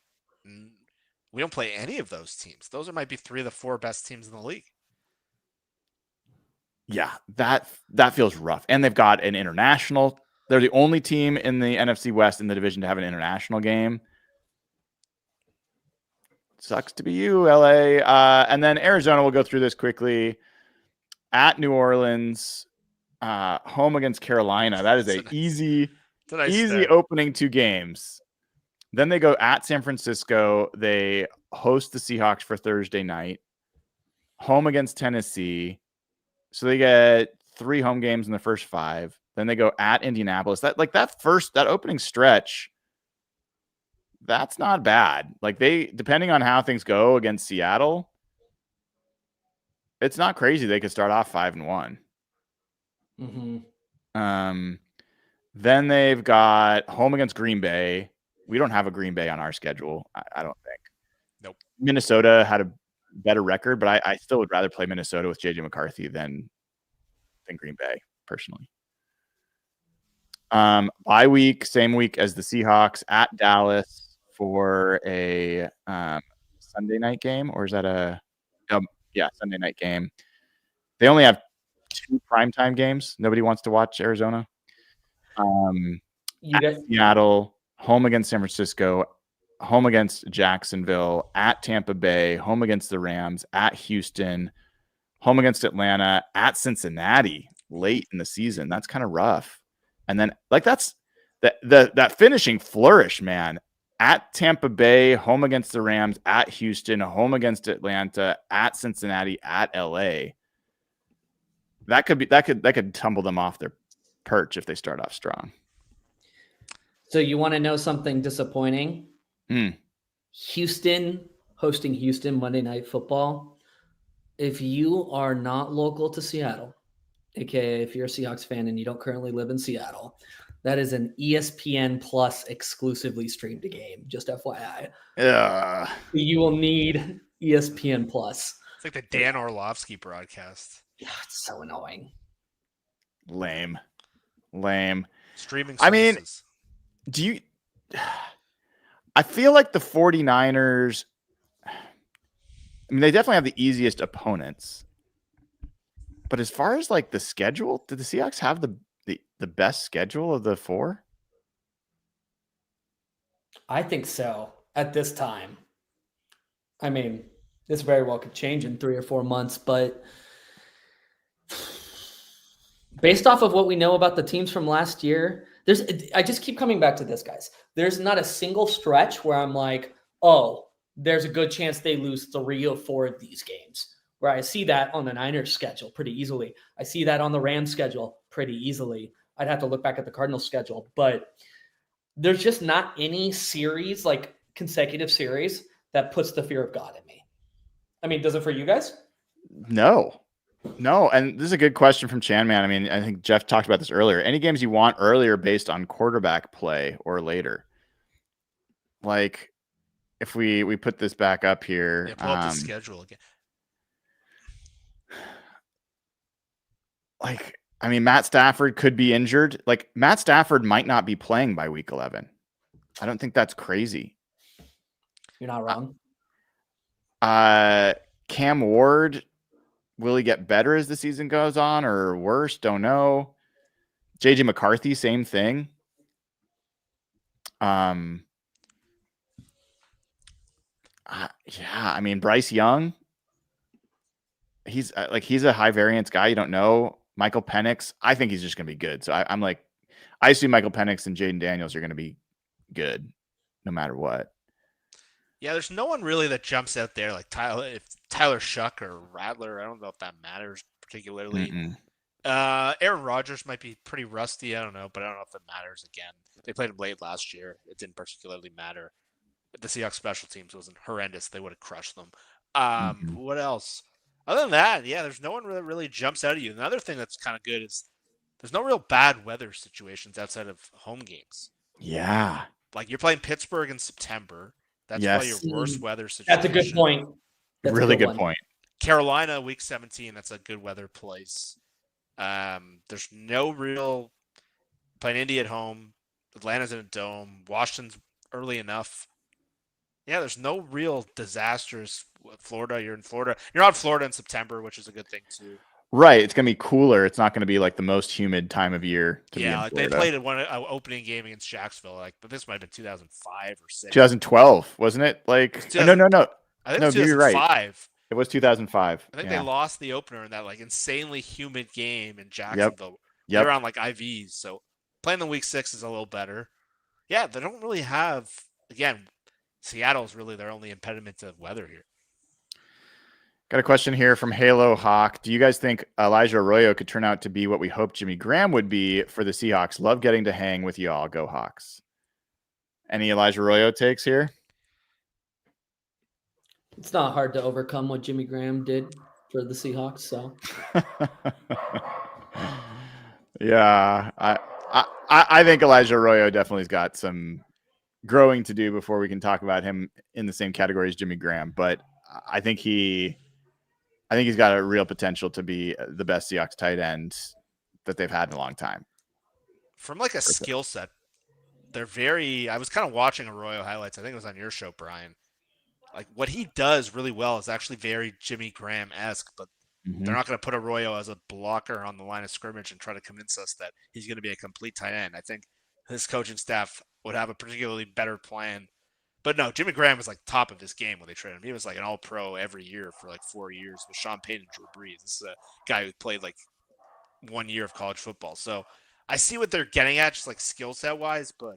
We don't play any of those teams. Those might be 3 of the 4 best teams in the league. Yeah, that feels rough. And they've got an international. They're the only team in the NFC West in the division to have an international game. Sucks to be you, LA. And then Arizona, we'll go through this quickly. At New Orleans, home against Carolina. That is easy opening 2 games. Then they go at San Francisco. They host the Seahawks for Thursday night. Home against Tennessee. So they get 3 home games in the first 5. Then they go at Indianapolis. That opening stretch, that's not bad. Like, depending on how things go against Seattle, it's not crazy. They could start off 5-1. Then they've got home against Green Bay. We don't have a Green Bay on our schedule, I don't think. Nope. Minnesota had a better record, but I still would rather play Minnesota with JJ McCarthy than Green Bay, personally. Bye week, same week as the Seahawks, at Dallas for a Sunday night game, or is that Sunday night game. They only have 2 primetime games. Nobody wants to watch Arizona. Seattle, home against San Francisco, home against Jacksonville, at Tampa Bay, home against the Rams, at Houston, home against Atlanta, at Cincinnati late in the season. That's kind of rough. And then that's that finishing flourish, man. At Tampa Bay, home against the Rams, at Houston, home against Atlanta, at Cincinnati, at LA. That could tumble them off their perch if they start off strong. So you want to know something disappointing? Houston hosting Houston Monday Night Football. If you are not local to Seattle, aka if you're a Seahawks fan and you don't currently live in Seattle, That is an ESPN Plus exclusively streamed game, just FYI. Yeah. You will need ESPN Plus. It's like the Dan Orlovsky broadcast. Yeah, it's so annoying. Lame. Streaming services. I mean, I feel like the 49ers, they definitely have the easiest opponents. But as far as like the schedule, did the Seahawks have the best schedule of the four? I think so at this time. I mean, this very well could change in 3 or 4 months, but based off of what we know about the teams from last year, I just keep coming back to this, guys. There's not a single stretch where I'm like, oh, there's a good chance they lose 3 or 4 of these games. Where I see that on the Niners schedule pretty easily. I see that on the Rams schedule pretty easily. I'd have to look back at the Cardinals schedule, but there's just not any series, like consecutive series, that puts the fear of God in me. I mean, does it for you guys? No. And this is a good question from Chanman. I mean, I think Jeff talked about this earlier. Any games you want earlier based on quarterback play or later? Like, if we put this back up here. Yeah, pull up the schedule again. Like, I mean, Matt Stafford could be injured. Like, Matt Stafford might not be playing by week 11. I don't think that's crazy. You're not wrong. Cam Ward, will he get better as the season goes on or worse? Don't know. JJ McCarthy, same thing. Yeah, I mean, Bryce Young, he's a high variance guy. You don't know. Michael Penix, I think he's just going to be good. So I assume Michael Penix and Jaden Daniels are going to be good no matter what. Yeah, there's no one really that jumps out there like Tyler Shuck or Rattler. I don't know if that matters particularly. Aaron Rodgers might be pretty rusty. I don't know, but I don't know if it matters again. They played him late last year. It didn't particularly matter. The Seahawks special teams wasn't horrendous. They would have crushed them. What else? Other than that, yeah, there's no one that really jumps out at you. Another thing that's kind of good is there's no real bad weather situations outside of home games. Yeah. Like you're playing Pittsburgh in September. That's probably your worst weather situation. That's a good point. Really good point. Carolina, week 17, that's a good weather place. There's no real playing Indy at home. Atlanta's in a dome. Washington's early enough. Yeah, there's no real disastrous Florida. You're in Florida. You're not in Florida in September, which is a good thing too. Right. It's going to be cooler. It's not going to be like the most humid time of year to be in like Florida. They played one opening game against Jacksonville. But this might have been 2005 or 6. 2012, wasn't it? Like, no. I think it was 2005. You're right. It was 2005. I think they lost the opener in that like insanely humid game in Jacksonville. Yep. They're on like IVs. So playing the week 6 is a little better. Yeah, they don't really have, again, Seattle's really their only impediment to weather here. Got a question here from Halo Hawk. Do you guys think Elijah Arroyo could turn out to be what we hoped Jimmy Graham would be for the Seahawks? Love getting to hang with y'all. Go Hawks. Any Elijah Arroyo takes here? It's not hard to overcome what Jimmy Graham did for the Seahawks. So, yeah, I think Elijah Arroyo definitely has got some growing to do before we can talk about him in the same category as Jimmy Graham. But I think he's got a real potential to be the best Seahawks tight end that they've had in a long time. From like a skill set, I was kind of watching Arroyo highlights. I think it was on your show, Brian. Like what he does really well is actually very Jimmy Graham-esque, but they're not going to put Arroyo as a blocker on the line of scrimmage and try to convince us that he's going to be a complete tight end. I think his coaching staff would have a particularly better plan. But no, Jimmy Graham was like top of his game when they traded him. He was like an all-pro every year for like 4 years with Sean Payton and Drew Brees. This is a guy who played like 1 year of college football. So I see what they're getting at, just like skill set wise, but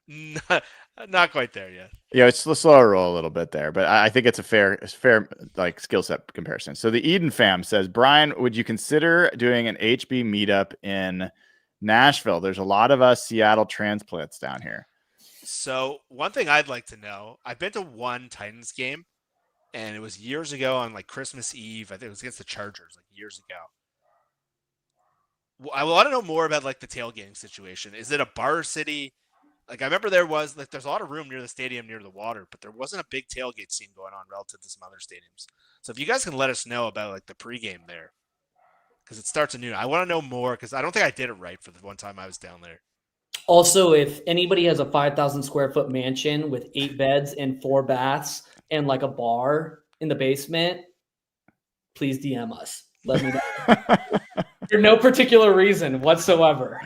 not quite there yet. Yeah, it's a slower roll a little bit there, but I think it's a fair like skill set comparison. So the Eden fam says, Brian, would you consider doing an HB meetup in Nashville? There's a lot of us Seattle transplants down here. So one thing I'd like to know, I've been to one Titans game, and it was years ago on like Christmas Eve. I think it was against the Chargers, like years ago. I want to know more about like the tailgating situation. Is it a bar city? Like I remember there's a lot of room near the stadium near the water, but there wasn't a big tailgate scene going on relative to some other stadiums. So if you guys can let us know about like the pregame there, because it starts at noon. I want to know more because I don't think I did it right for the one time I was down there. Also, if anybody has a 5,000 square foot mansion with 8 beds and 4 baths and like a bar in the basement, please DM us. Let me know. For no particular reason whatsoever.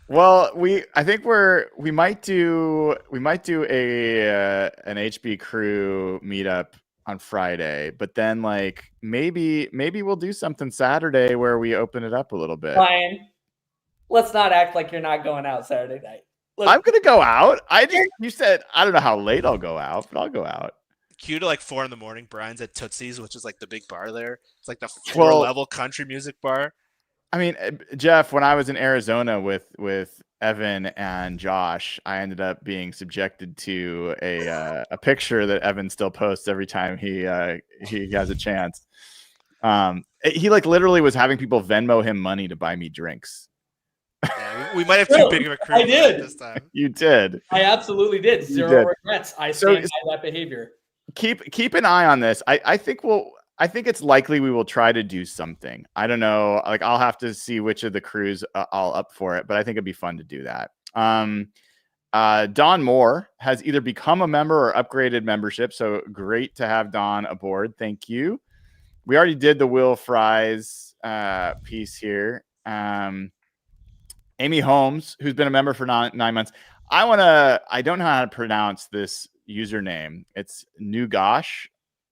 Well, I think we might do a an HB crew meetup on Friday, but then like maybe we'll do something Saturday where we open it up a little bit. Ryan, let's not act like you're not going out Saturday night. I'm gonna go out. You said I don't know how late I'll go out, but I'll go out. Cue to like 4 a.m. Brian's at Tootsie's, which is like the big bar there. It's like the 4-level country music bar. I mean, Jeff, when I was in Arizona with Evan and Josh, I ended up being subjected to a picture that Evan still posts every time he has a chance. He like literally was having people Venmo him money to buy me drinks. Yeah, we might have too big of a crew. I did this time. You did. I absolutely did. Zero regrets. I stand by that behavior. Keep an eye on this. I think it's likely we will try to do something. I don't know. Like I'll have to see which of the crews I'll up for it, but I think it'd be fun to do that. Don Moore has either become a member or upgraded membership. So great to have Don aboard. Thank you. We already did the Will Fries piece here. Amy Holmes, who's been a member for 9 months. I don't know how to pronounce this username. It's Nugash.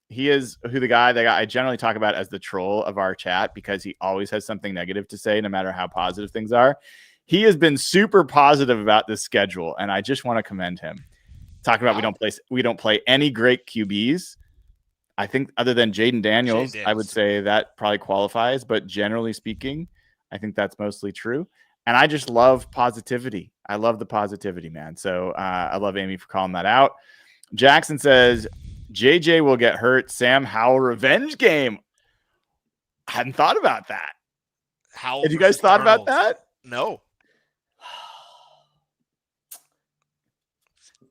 He is the guy I generally talk about as the troll of our chat because he always has something negative to say, no matter how positive things are. He has been super positive about this schedule, and I just want to commend him. Talking about we don't play any great QBs. I think other than Jaden Daniels, I would say that probably qualifies, but generally speaking, I think that's mostly true. And I just love positivity. I love the positivity, man. So I love Amy for calling that out. Jackson says, JJ will get hurt. Sam Howell revenge game. I hadn't thought about that. Have you guys thought about that? No.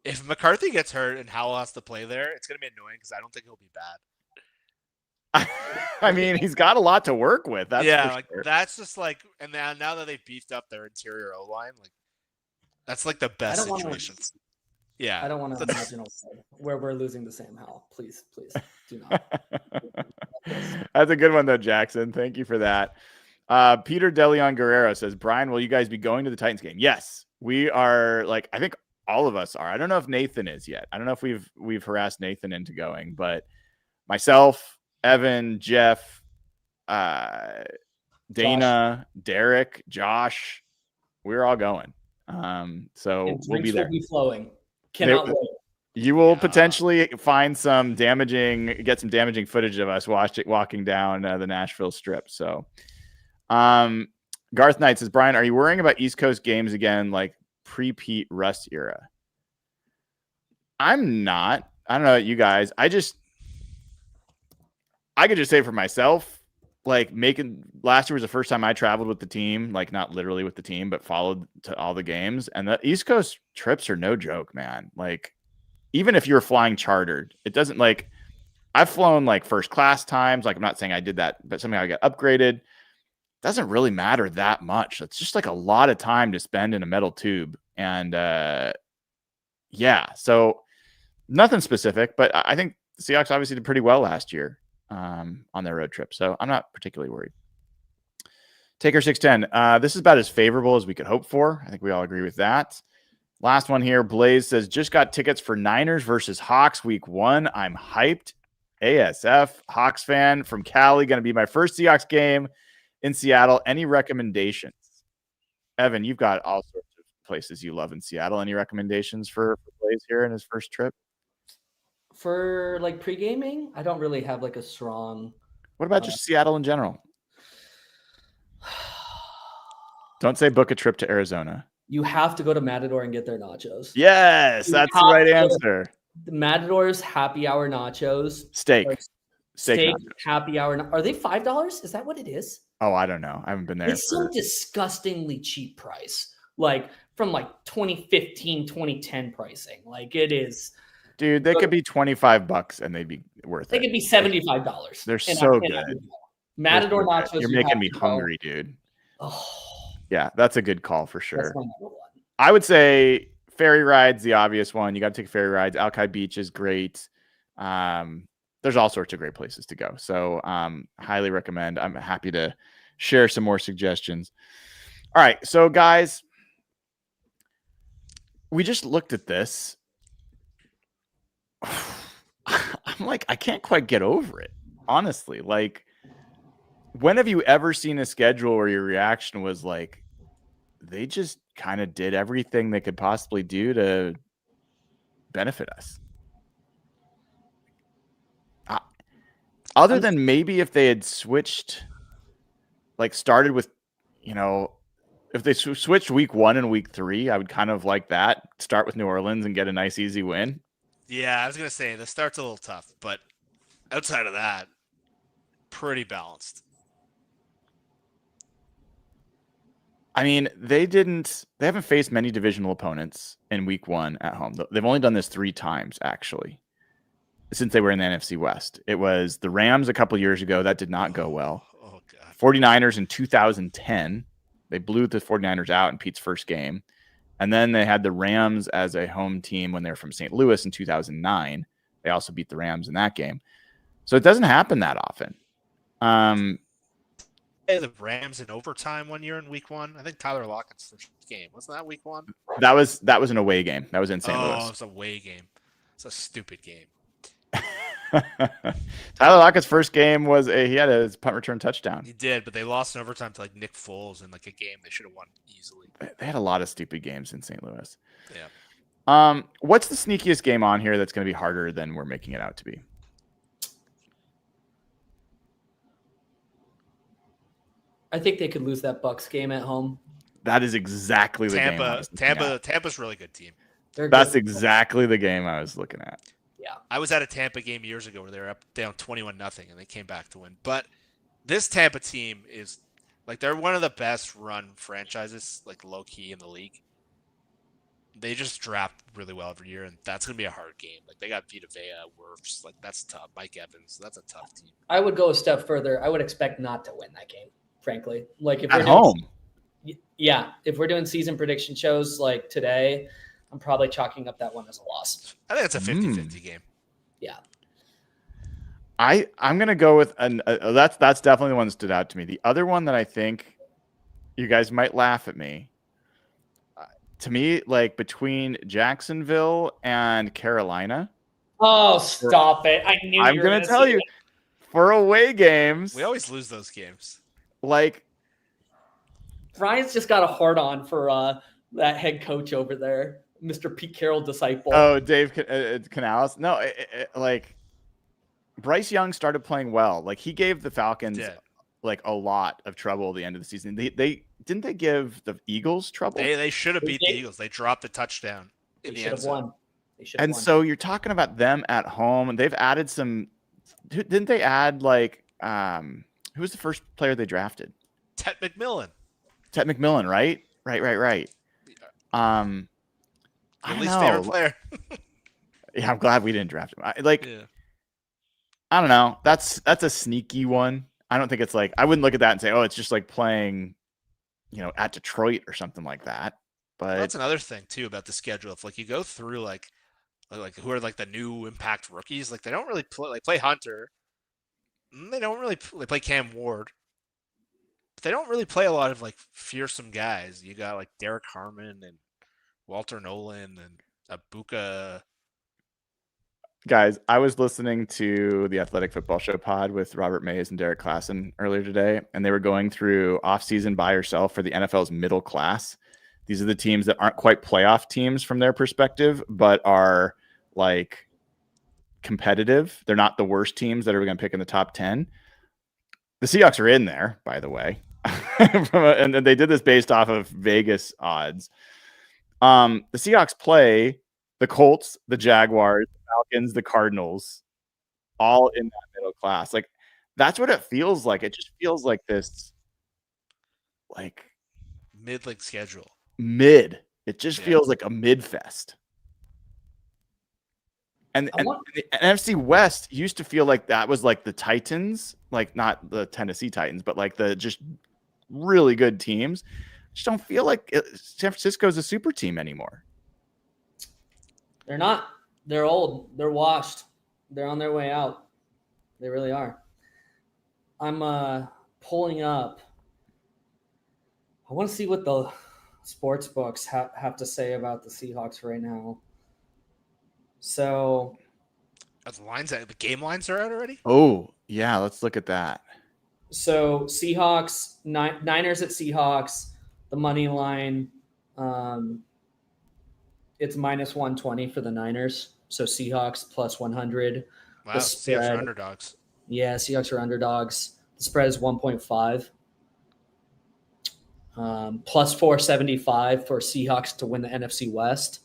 If McCarthy gets hurt and Howell has to play there, it's going to be annoying because I don't think he'll be bad. I mean, he's got a lot to work with. That's sure. That's just like, and now that they've beefed up their interior O-line, like that's like the best situation. Yeah, I don't want to imagine where we're losing to Sam Howell. Please do not. That's a good one though, Jackson. Thank you for that. Peter DeLeon Guerrero says, Brian, will you guys be going to the Titans game? Yes, we are. Like, I think all of us are. I don't know if Nathan is yet. I don't know if we've harassed Nathan into going, but myself, Evan, Jeff, Dana, Josh. Derek, Josh, we're all going. So we'll be there. Will be flowing. Cannot wait. You will potentially find get some damaging footage of us walking down the Nashville Strip. So, Garth Knight says, Brian, are you worrying about East Coast games again, like pre-Pete Russ era? I'm not. I don't know about you guys. I could just say for myself, like last year was the first time I traveled with the team, like not literally with the team, but followed to all the games. And the East Coast trips are no joke, man. Like, even if you're flying chartered, it doesn't like I've flown like first class times. Like, I'm not saying I did that, but somehow I got upgraded. Doesn't really matter that much. It's just like a lot of time to spend in a metal tube. And so nothing specific, but I think the Seahawks obviously did pretty well last year on their road trip. So I'm not particularly worried. Taker 610. This is about as favorable as we could hope for. I think we all agree with that. Last one here. Blaze says, just got tickets for Niners versus Hawks week 1. I'm hyped. ASF Hawks fan from Cali. Going to be my first Seahawks game in Seattle. Any recommendations? Evan, you've got all sorts of places you love in Seattle. Any recommendations for Blaze here in his first trip? For like pre-gaming, I don't really have like a strong. What about just Seattle in general? Don't say book a trip to Arizona. You have to go to Matador and get their nachos. Yes, that's the right answer. The Matador's happy hour nachos. Steak. steak happy hour. Are they $5? Is that what it is? Oh, I don't know. I haven't been there. It's some disgustingly cheap price, like from like 2015, 2010 pricing. Like it is. Dude, they could be $25 and they'd be worth it. They could be $75. They're so good. Matador nachos. You're making me hungry, dude. Oh, yeah, that's a good call for sure. That's my number one. I would say ferry rides, the obvious one. You got to take ferry rides. Alki Beach is great. There's all sorts of great places to go. So highly recommend. I'm happy to share some more suggestions. All right. So guys, we just looked at this. I'm like, I can't quite get over it. Honestly, like, when have you ever seen a schedule where your reaction was like, they just kind of did everything they could possibly do to benefit us? Other than maybe if they had switched, like started with, if they switched week 1 and week 3, I would kind of like that. Start with New Orleans and get a nice, easy win. Yeah, I was going to say the start's a little tough, but outside of that, pretty balanced. I mean, they haven't faced many divisional opponents in week 1 at home. They've only done this 3 times, actually, since they were in the NFC West. It was the Rams a couple years ago. That did not go well. Oh, God. 49ers in 2010. They blew the 49ers out in Pete's first game. And then they had the Rams as a home team when they were from St. Louis in 2009. They also beat the Rams in that game. So it doesn't happen that often. The Rams in overtime one year in week 1. I think Tyler Lockett's first game. Wasn't that week 1? That was an away game. That was in St. Louis. Oh, it was a away game. It's a stupid game. Tyler Lockett's first game was he had a punt return touchdown. He did, but they lost in overtime to like Nick Foles in like a game they should have won easily. They had a lot of stupid games in St. Louis. Yeah. What's the sneakiest game on here that's going to be harder than we're making it out to be? I think they could lose that Bucs game at home. That is exactly the game. Tampa's a really good team. That's exactly the game I was looking at. Yeah. I was at a Tampa game years ago where they were down 21-0 and they came back to win. But this Tampa team is like, they're one of the best run franchises, like low key in the league. They just draft really well every year, and that's going to be a hard game. Like, they got Vita Vea, Wirfs, like that's tough. Mike Evans, that's a tough team. I would go a step further. I would expect not to win that game, frankly. Like if at home. Yeah, if we're doing season prediction shows like today, I'm probably chalking up that one as a loss. I think it's a 50-50 game. Yeah. I'm going to go with that's definitely the one that stood out to me. The other one that I think you guys might laugh at me. To me, like between Jacksonville and Carolina. Oh, stop it. I knew I'm going to tell you, for away games. We always lose those games. Like, Brian's just got a hard on for that head coach over there, Mr. Pete Carroll disciple. Oh, Dave Canales. No, like Bryce Young started playing well. Like he gave the Falcons like a lot of trouble at the end of the season. They didn't they give the Eagles trouble? They should have beat the Eagles. They dropped the touchdown in the end zone. And so you're talking about them at home, and they've added some. Didn't they add like who was the first player they drafted? Ted McMillan. Right? Right. At least favorite player. Yeah, I'm glad we didn't draft him. I don't know. That's a sneaky one. I don't think it's like, I wouldn't look at that and say, oh, it's just like playing, at Detroit or something like that. But that's another thing too about the schedule. If like you go through like who are like the new impact rookies, like they don't really play Hunter. They don't really play Cam Ward. But they don't really play a lot of like fearsome guys. You got like Derek Harmon and Walter Nolan and Abuka. Guys, I was listening to the Athletic Football Show pod with Robert Mays and Derek Klassen earlier today, and they were going through off-season buy or sell for the NFL's middle class. These are the teams that aren't quite playoff teams from their perspective, but are like competitive. They're not the worst teams that are going to pick in the top 10. The Seahawks are in there, by the way. And they did this based off of Vegas odds. The Seahawks play the Colts, the Jaguars, the Falcons, the Cardinals, all in that middle class. Like that's what it feels like. It just feels like this, like mid-league schedule. Mid. It just feels like a mid fest. And the NFC West used to feel like that was like the Titans, like not the Tennessee Titans, but like the just really good teams. Just don't feel like San Francisco's a super team anymore. They're not. They're old. They're washed. They're on their way out. They really are. I'm pulling up. I want to see what the sports books have to say about the Seahawks right now. So, the game lines are out already? Oh, yeah. Let's look at that. So Seahawks, Niners at Seahawks, the money line, it's minus 120 for the Niners. So Seahawks plus 100. Wow, Seahawks are underdogs. Yeah, Seahawks are underdogs. The spread is 1.5. Plus 475 for Seahawks to win the NFC West.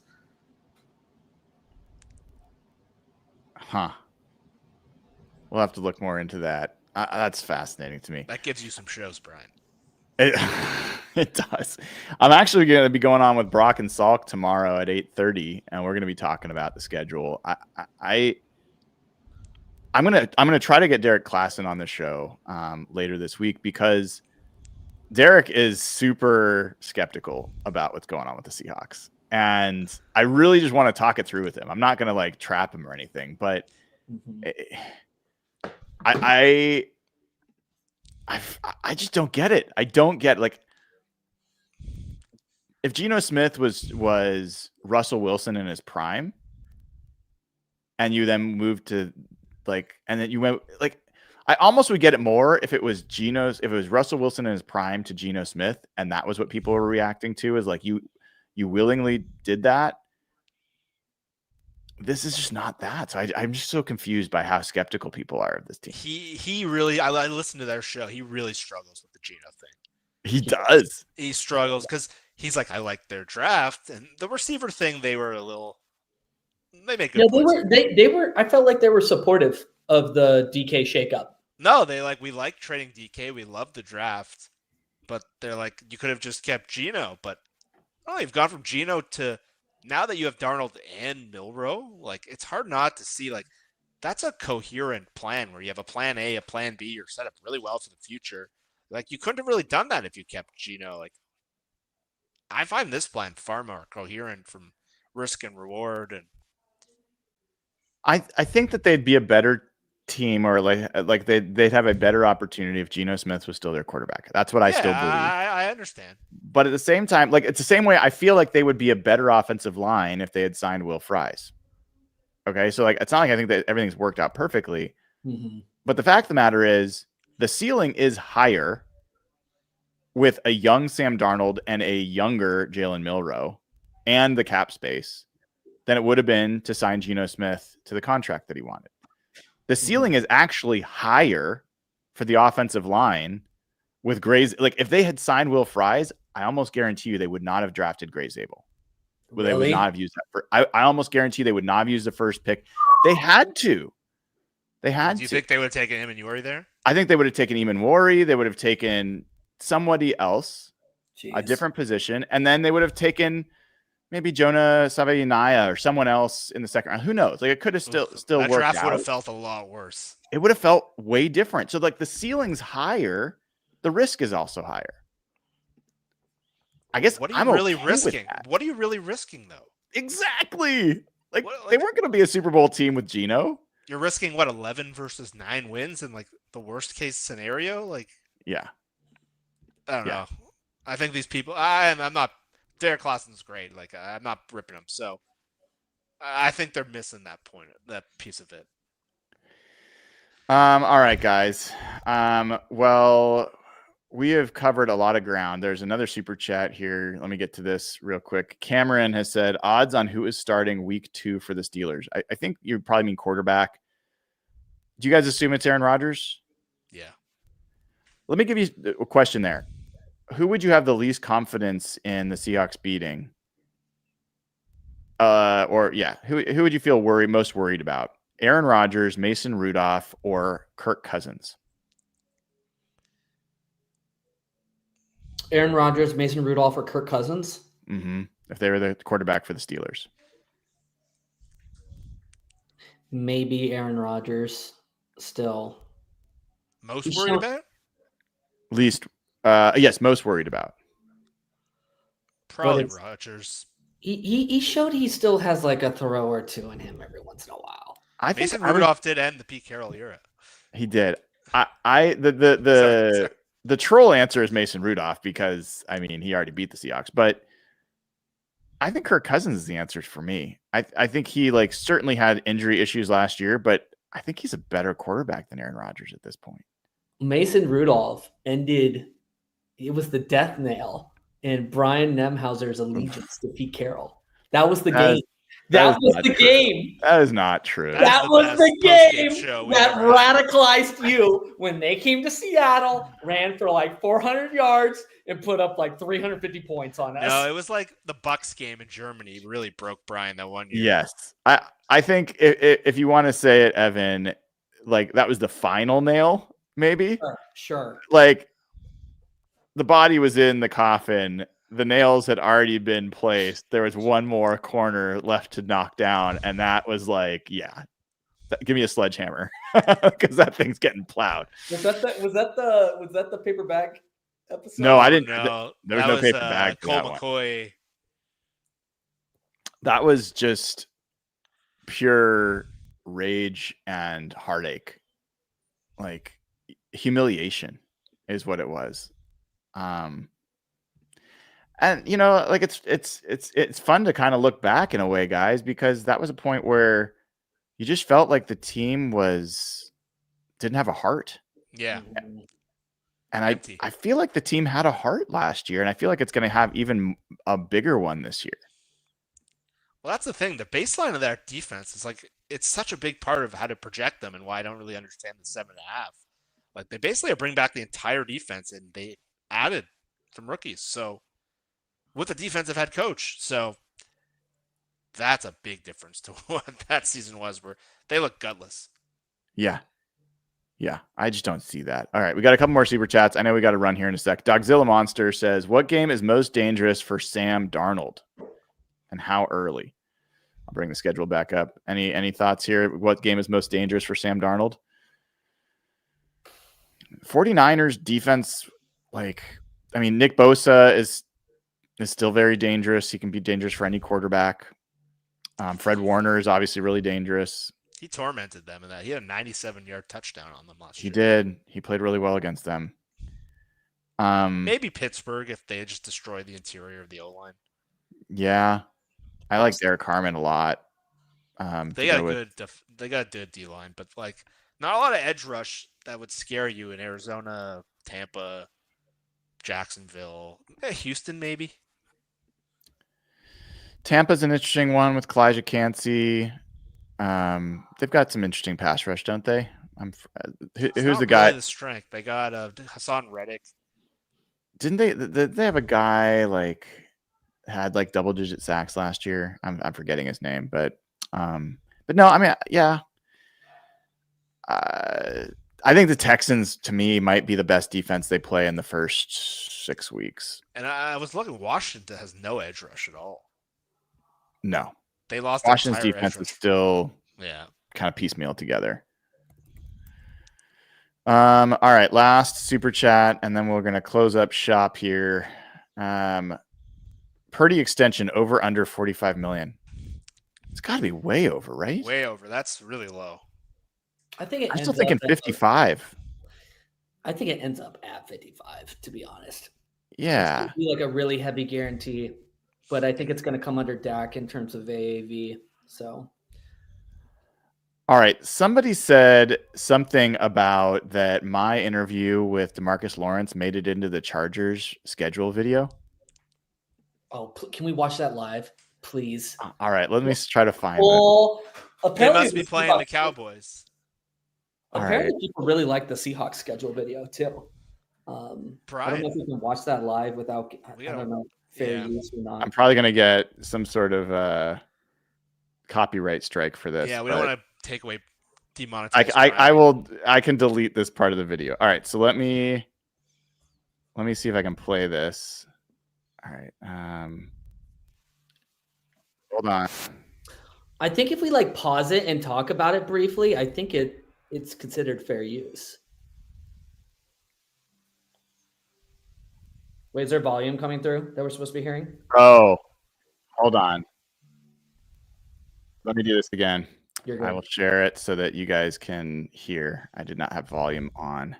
Huh. We'll have to look more into that. That's fascinating to me. That gives you some shows, Brian. It does. I'm actually going to be going on with Brock and Salk tomorrow at 8:30, and we're going to be talking about the schedule. I'm gonna try to get Derek Klassen on the show later this week because Derek is super skeptical about what's going on with the Seahawks. And I really just want to talk it through with him. I'm not going to like trap him or anything, but I just don't get it. I don't get like if Gino Smith was Russell Wilson in his prime and you then moved to like, and then you went like, I almost would get it more if it was if it was Russell Wilson in his prime to Gino Smith. And that was what people were reacting to is like, you willingly did that. This is just not that. So I'm just so confused by how skeptical people are of this team. He really, I listened to their show. He really struggles with the Gino thing. He does. He struggles because he's like, I like their draft and the receiver thing. They were a little, they make good points. They were, I felt like they were supportive of the DK shakeup. No, we like trading DK. We love the draft, but they're like, you could have just kept Gino, but you've gone from Gino to now that you have Darnold and Milroe, like it's hard not to see like that's a coherent plan where you have a plan A, a plan B, you're set up really well for the future. Like you couldn't have really done that if you kept Gino. Like I find this plan far more coherent from risk and reward. And I think that they'd be a better team or like they'd have a better opportunity if Geno Smith was still their quarterback. That's what I still believe. I understand. But at the same time, like it's the same way I feel like they would be a better offensive line if they had signed Will Fries. Okay. So like, it's not like I think that everything's worked out perfectly, but the fact of the matter is the ceiling is higher with a young Sam Darnold and a younger Jalen Milroe and the cap space than it would have been to sign Geno Smith to the contract that he wanted. The ceiling is actually higher for the offensive line with Gray's. Like if they had signed Will Fries, I almost guarantee you they would not have drafted Gray Zabel. Well, they would not have used that. I almost guarantee they would not have used the first pick. They had to. They had to. Do you think they would have taken Emanwari there? I think they would have taken Emanwari. They would have taken somebody else, a different position, and then they would have taken maybe Jonah Savaianaya or someone else in the second round. Who knows? Like it could have still that worked draft out. Would have felt a lot worse. It would have felt way different. So like the ceiling's higher, the risk is also higher. I guess what are you really risking? What are you really risking though? Exactly. Like they weren't going to be a Super Bowl team with Geno. You're risking what 11 versus 9 wins in like the worst case scenario. Like yeah, I don't know. I think these people. I'm not. Derek Klassen's great. Like I'm not ripping him. So I think they're missing that point, that piece of it. All right, guys. Well, we have covered a lot of ground. There's another super chat here. Let me get to this real quick. Cameron has said odds on who is starting week 2 for the Steelers. I think you probably mean quarterback. Do you guys assume it's Aaron Rodgers? Yeah. Let me give you a question there. Who would you have the least confidence in the Seahawks beating? Who would you feel most worried about? Aaron Rodgers, Mason Rudolph, or Kirk Cousins? Aaron Rodgers, Mason Rudolph, or Kirk Cousins? Mm-hmm. If they were the quarterback for the Steelers. Maybe Aaron Rodgers still. Most worried about? Least, yes, most worried about. Probably Rodgers. He showed he still has like a throw or two in him every once in a while. I think Mason Rudolph did end the Pete Carroll era. He did. The troll answer is Mason Rudolph because I mean he already beat the Seahawks, but I think Kirk Cousins is the answer for me. I think he like certainly had injury issues last year, but I think he's a better quarterback than Aaron Rodgers at this point. Mason Rudolph ended. It was the death nail in Brian Nemhauser's allegiance to Pete Carroll. That was the game. That was the game. That is not true. That was the game that radicalized you when they came to Seattle, ran for like 400 yards, and put up like 350 points on us. No, it was like the Bucks game in Germany really broke Brian that one year. Yes. I think if you want to say it, Evan, like that was the final nail, maybe. Sure. Like the body was in the coffin. The nails had already been placed. There was one more corner left to knock down, and that was like, yeah, give me a sledgehammer because that thing's getting plowed. Was that the paper bag episode? No, I didn't. No, there was no paper bag. Cole McCoy. That was just pure rage and heartache, like humiliation, is what it was. And you know, like it's fun to kind of look back in a way, guys, because that was a point where you just felt like the team didn't have a heart. Yeah. And I feel like the team had a heart last year, and I feel like it's going to have even a bigger one this year. Well, that's the thing. The baseline of their defense is like it's such a big part of how to project them, and why I don't really understand the 7.5. Like they basically bring back the entire defense, and they added some rookies. So with the defensive head coach. So that's a big difference to what that season was, where they look gutless. Yeah. Yeah. I just don't see that. All right. We got a couple more super chats. I know we got to run here in a sec. Dogzilla Monster says, what game is most dangerous for Sam Darnold and how early? I'll bring the schedule back up. Any thoughts here? What game is most dangerous for Sam Darnold? 49ers defense. Like, I mean, Nick Bosa is still very dangerous. He can be dangerous for any quarterback. Fred Warner is obviously really dangerous. He tormented them in that. He had a 97-yard touchdown on them last year. He did. He played really well against them. Maybe Pittsburgh if they just destroy the interior of the O-line. Yeah. I like Derek Harmon a lot. They got a good D-line, but like not a lot of edge rush that would scare you in Arizona, Tampa, Jacksonville, Houston maybe. Tampa's an interesting one with Kalijah Cansey. They've got some interesting pass rush, don't they? Who's the guy? Really the strength they got Hassan Reddick. Didn't they have a guy like had like double-digit sacks last year? I'm forgetting his name, but no, I mean, yeah. I think the Texans, to me, might be the best defense they play in the first 6 weeks. And I was looking. Washington has no edge rush at all. No, they lost. Washington's defense is still kind of piecemeal together. All right, last super chat, and then we're gonna close up shop here. Purdy extension over under 45 million. It's got to be way over, right? Way over. That's really low. I think I'm still thinking 55. I think it ends up at 55, to be honest. Yeah. It's be like a really heavy guarantee, but I think it's going to come under Dak in terms of AAV. So. All right. Somebody said something about that my interview with DeMarcus Lawrence made it into the Chargers schedule video. Oh, can we watch that live, please? All right. Let me try to find it. They must be playing the Cowboys. Apparently, people really like the Seahawks schedule video too. I don't know if we can watch that live without. I don't know fair use or not. I'm probably going to get some sort of copyright strike for this. Yeah, we don't want to take away demonetized. I can delete this part of the video. All right, so let me see if I can play this. All right. Hold on. I think if we like pause it and talk about it briefly, I think it's considered fair use. Wait, is there volume coming through that we're supposed to be hearing? Oh, hold on. Let me do this again. You're good. I will share it so that you guys can hear. I did not have volume on.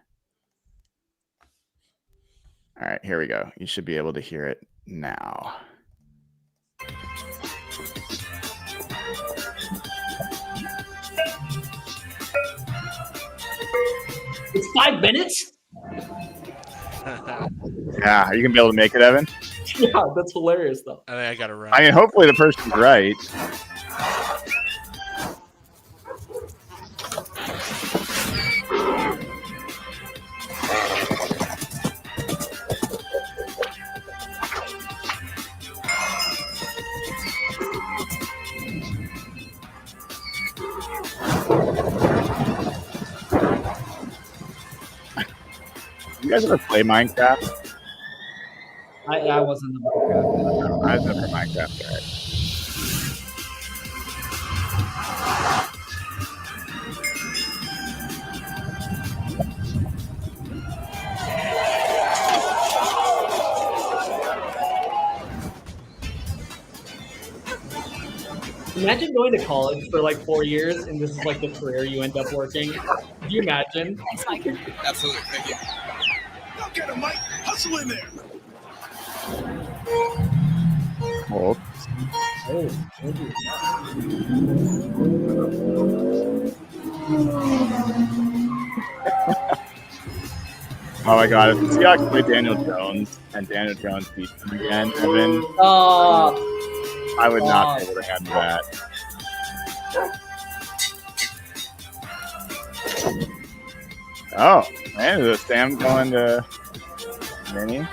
All right, here we go. You should be able to hear it now. It's 5 minutes? Yeah, are you gonna be able to make it, Evan? Yeah, that's hilarious though. I think I got it right. I mean, hopefully the person's right. You guys ever play Minecraft? I wasn't the Minecraft. I was never a Minecraft guy. Imagine going to college for like 4 years and this is like the career you end up working. Can you imagine? Thanks, Mike. Absolutely. Thank you. Go get him, Mike. Hustle in there. Oh, Oh, thank you. oh my God! If the Seahawks play Daniel Jones and Daniel Jones beats him again, Evan, I would not be able to handle that. Oh, man, is Sam going to Mini?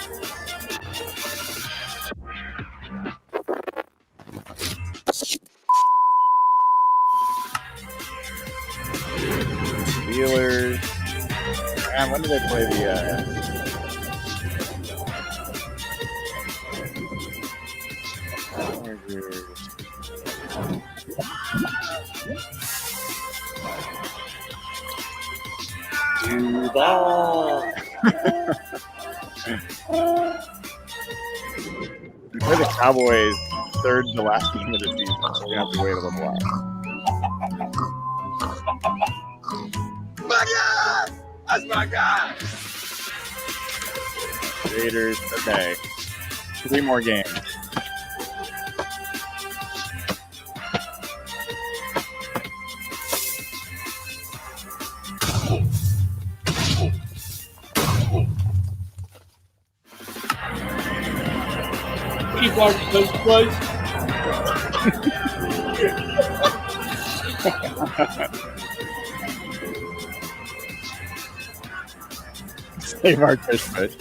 Steelers. Man, when did they play the Chargers? Duval. We play the Cowboys third to last game of the season, so we're gonna have to wait a little while. My God! That's my guy! Raiders, okay. 3 more games. Keep our close close. Save our Christmas.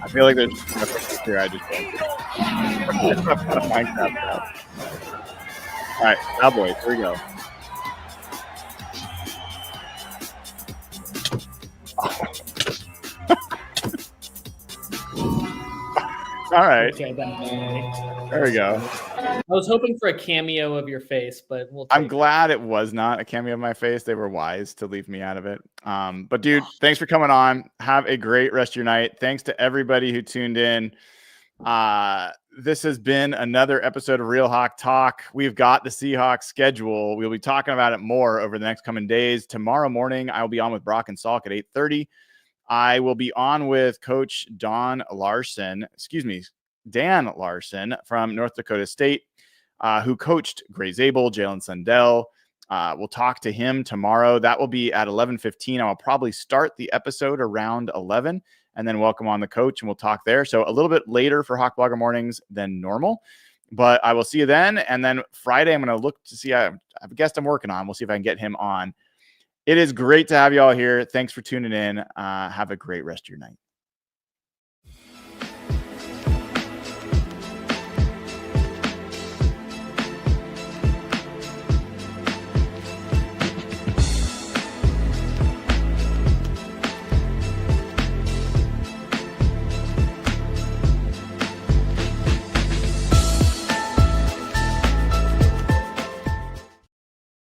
I feel like there's a here I just don't. Minecraft now. All right, Cowboys, here we go. All right. Okay, There we go. I was hoping for a cameo of your face, but I'm glad it was not a cameo of my face. They were wise to leave me out of it. But dude, thanks for coming on. Have a great rest of your night. Thanks to everybody who tuned in. This has been another episode of Real Hawk Talk. We've got the Seahawks schedule. We'll be talking about it more over the next coming days. Tomorrow morning, I'll be on with Brock and Salk at 8:30. I will be on with Coach Dan Larson from North Dakota State, who coached Gray Zabel, Jalen Sundell. We'll talk to him tomorrow. That will be at 11:15. I'll probably start the episode around 11 and then welcome on the coach, and we'll talk there. So a little bit later for Hawk Blogger Mornings than normal, but I will see you then. And then Friday, I'm going to look to see, I have a guest I'm working on. We'll see if I can get him on. It is great to have you all here. Thanks for tuning in. Have a great rest of your night.